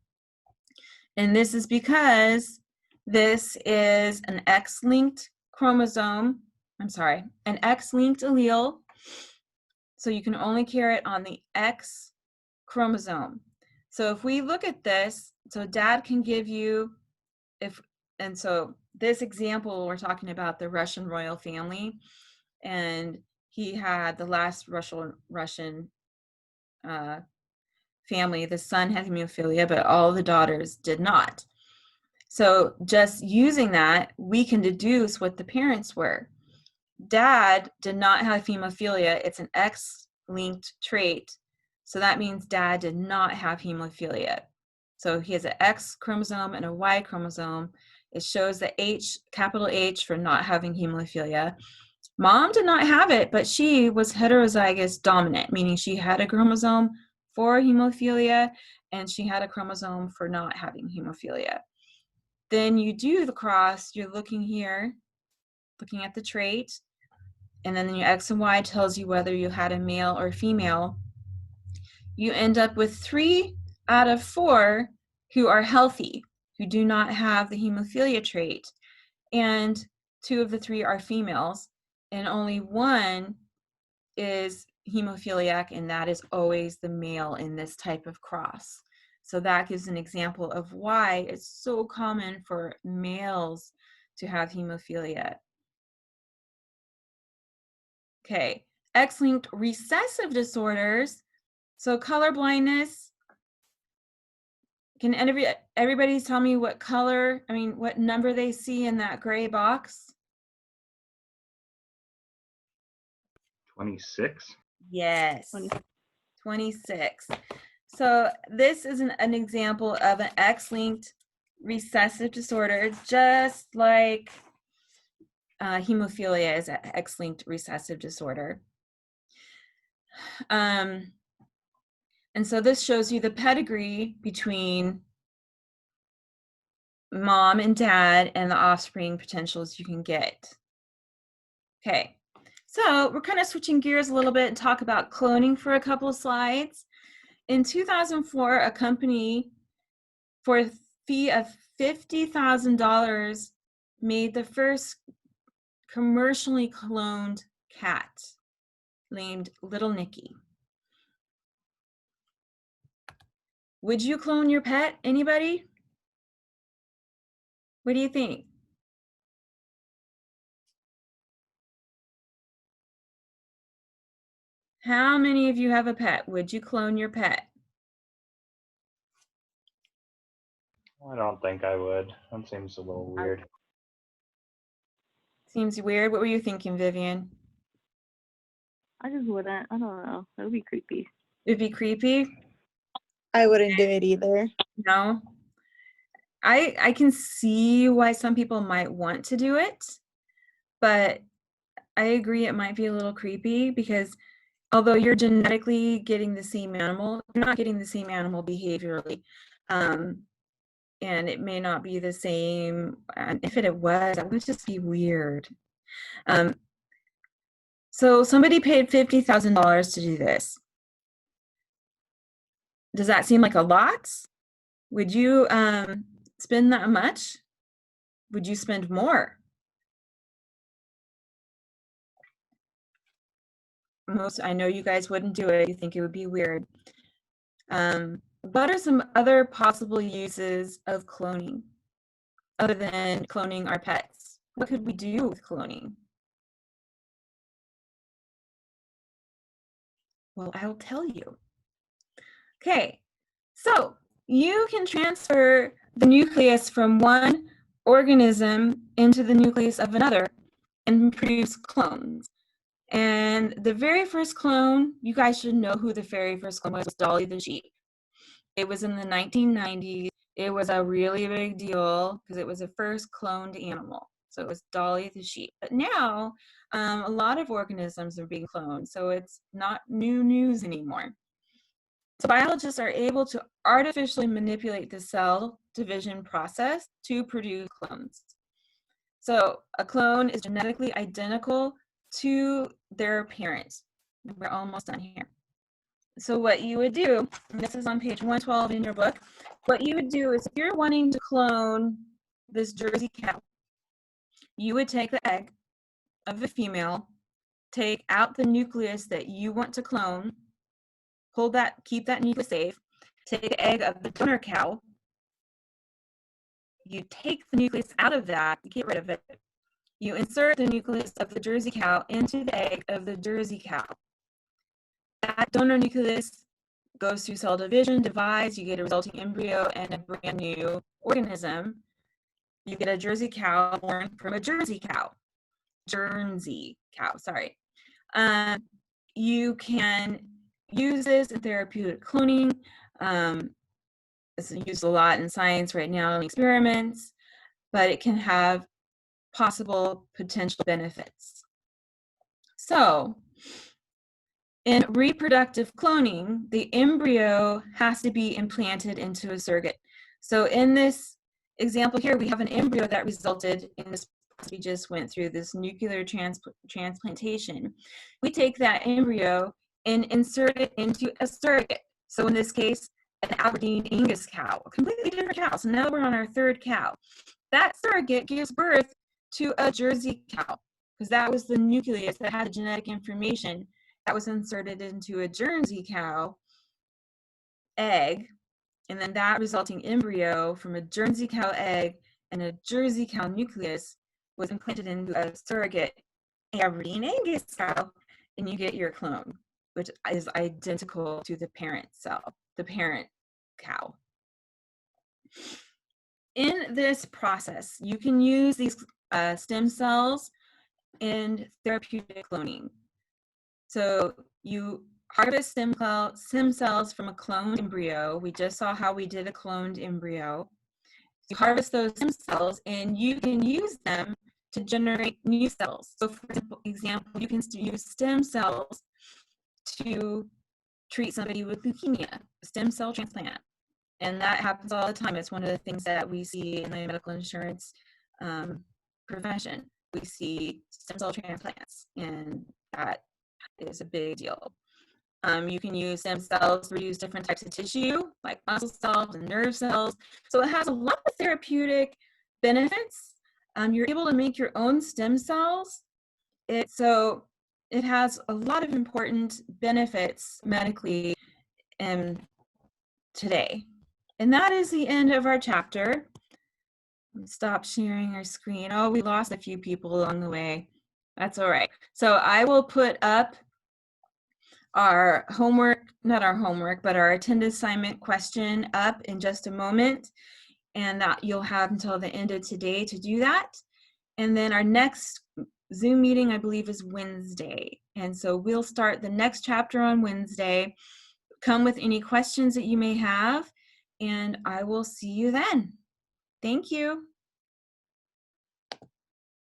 And this is because this is an X-linked chromosome. I'm sorry, an X-linked allele. So you can only carry it on the X chromosome. So if we look at this, so dad can give you, and so this example, we're talking about the Russian royal family, and he had the last Russian family. The son had hemophilia, but all the daughters did not. So just using that, we can deduce what the parents were. Dad did not have hemophilia. It's an X-linked trait. So that means dad did not have hemophilia. So he has an X chromosome and a Y chromosome. It shows the H, capital H, for not having hemophilia. Mom did not have it, but she was heterozygous dominant, meaning she had a chromosome for hemophilia and she had a chromosome for not having hemophilia. Then you do the cross, you're looking here, looking at the trait, and then your X and Y tells you whether you had a male or female. You end up with 3 out of 4 who are healthy, who do not have the hemophilia trait, and 2 of the 3 are females, and only 1 is hemophiliac, and that is always the male in this type of cross. So that gives an example of why it's so common for males to have hemophilia. Okay, X-linked recessive disorders. So color blindness. Can everybody tell me what color, what number they see in that gray box? 26. Yes, 26. So this is an example of an X-linked recessive disorder, just like hemophilia is an X-linked recessive disorder. And so this shows you the pedigree between mom and dad and the offspring potentials you can get. Okay, so we're kind of switching gears a little bit and talk about cloning for a couple of slides. In 2004, a company, for a fee of $50,000, made the first commercially cloned cat named Little Nicky. Would you clone your pet? Anybody? What do you think? How many of you have a pet? Would you clone your pet? I don't think I would. That seems a little weird. Seems weird. What were you thinking, Vivian? I just wouldn't. I don't know. That would be creepy. It'd be creepy? I wouldn't do it either. No? I can see why some people might want to do it, but I agree it might be a little creepy because although you're genetically getting the same animal, you're not getting the same animal behaviorally. And it may not be the same. And if it was, that would just be weird. So somebody paid $50,000 to do this. Does that seem like a lot? Would you spend that much? Would you spend more? I know you guys wouldn't do it. You think it would be weird. What are some other possible uses of cloning other than cloning our pets? What could we do with cloning? Well, I'll tell you. Okay, so you can transfer the nucleus from one organism into the nucleus of another and produce clones. And the very first clone, you guys should know who the very first clone was Dolly the sheep. It was in the 1990s. It was a really big deal because it was the first cloned animal. So it was Dolly the sheep. But now, a lot of organisms are being cloned, so it's not new news anymore. So biologists are able to artificially manipulate the cell division process to produce clones. So a clone is genetically identical to their parents. We're almost done here. So what you would do, and this is on page 112 in your book, what you would do is if you're wanting to clone this Jersey cow, you would take the egg of the female, take out the nucleus that you want to clone, hold that, keep that nucleus safe, take the egg of the donor cow, you take the nucleus out of that, get rid of it, you insert the nucleus of the Jersey cow into the egg of the Jersey cow. That donor nucleus goes through cell division, divides, you get a resulting embryo and a brand new organism. You get a Jersey cow born from a Jersey cow. Jersey cow, sorry. You can use this in therapeutic cloning. It's used a lot in science right now in experiments, but it can have possible potential benefits. So, in reproductive cloning, the embryo has to be implanted into a surrogate. So in this example here, we have an embryo that resulted in this process we just went through, this nuclear transplantation. We take that embryo and insert it into a surrogate. So in this case, an Aberdeen Angus cow, a completely different cow. So now we're on our third cow. That surrogate gives birth to a Jersey cow because that was the nucleus that had the genetic information that was inserted into a Jersey cow egg, and then that resulting embryo from a Jersey cow egg and a Jersey cow nucleus was implanted into a surrogate Aberdeen Angus cow, and you get your clone, which is identical to the parent cell, the parent cow. In this process, you can use these stem cells in therapeutic cloning. So you harvest stem cells from a cloned embryo. We just saw how we did a cloned embryo. You harvest those stem cells and you can use them to generate new cells. So for example, you can use stem cells to treat somebody with leukemia, stem cell transplant. And that happens all the time. It's one of the things that we see in the medical insurance profession. We see stem cell transplants, and that is a big deal. You can use stem cells to reduce different types of tissue, like muscle cells and nerve cells. So it has a lot of therapeutic benefits. You're able to make your own stem cells. So it has a lot of important benefits medically today. And that is the end of our chapter. Stop sharing our screen. Oh, we lost a few people along the way. That's all right. So I will put up our homework, not our homework, but our attendance assignment question up in just a moment. And that you'll have until the end of today to do that. And then our next Zoom meeting, I believe, is Wednesday. And so we'll start the next chapter on Wednesday. Come with any questions that you may have, and I will see you then. Thank you.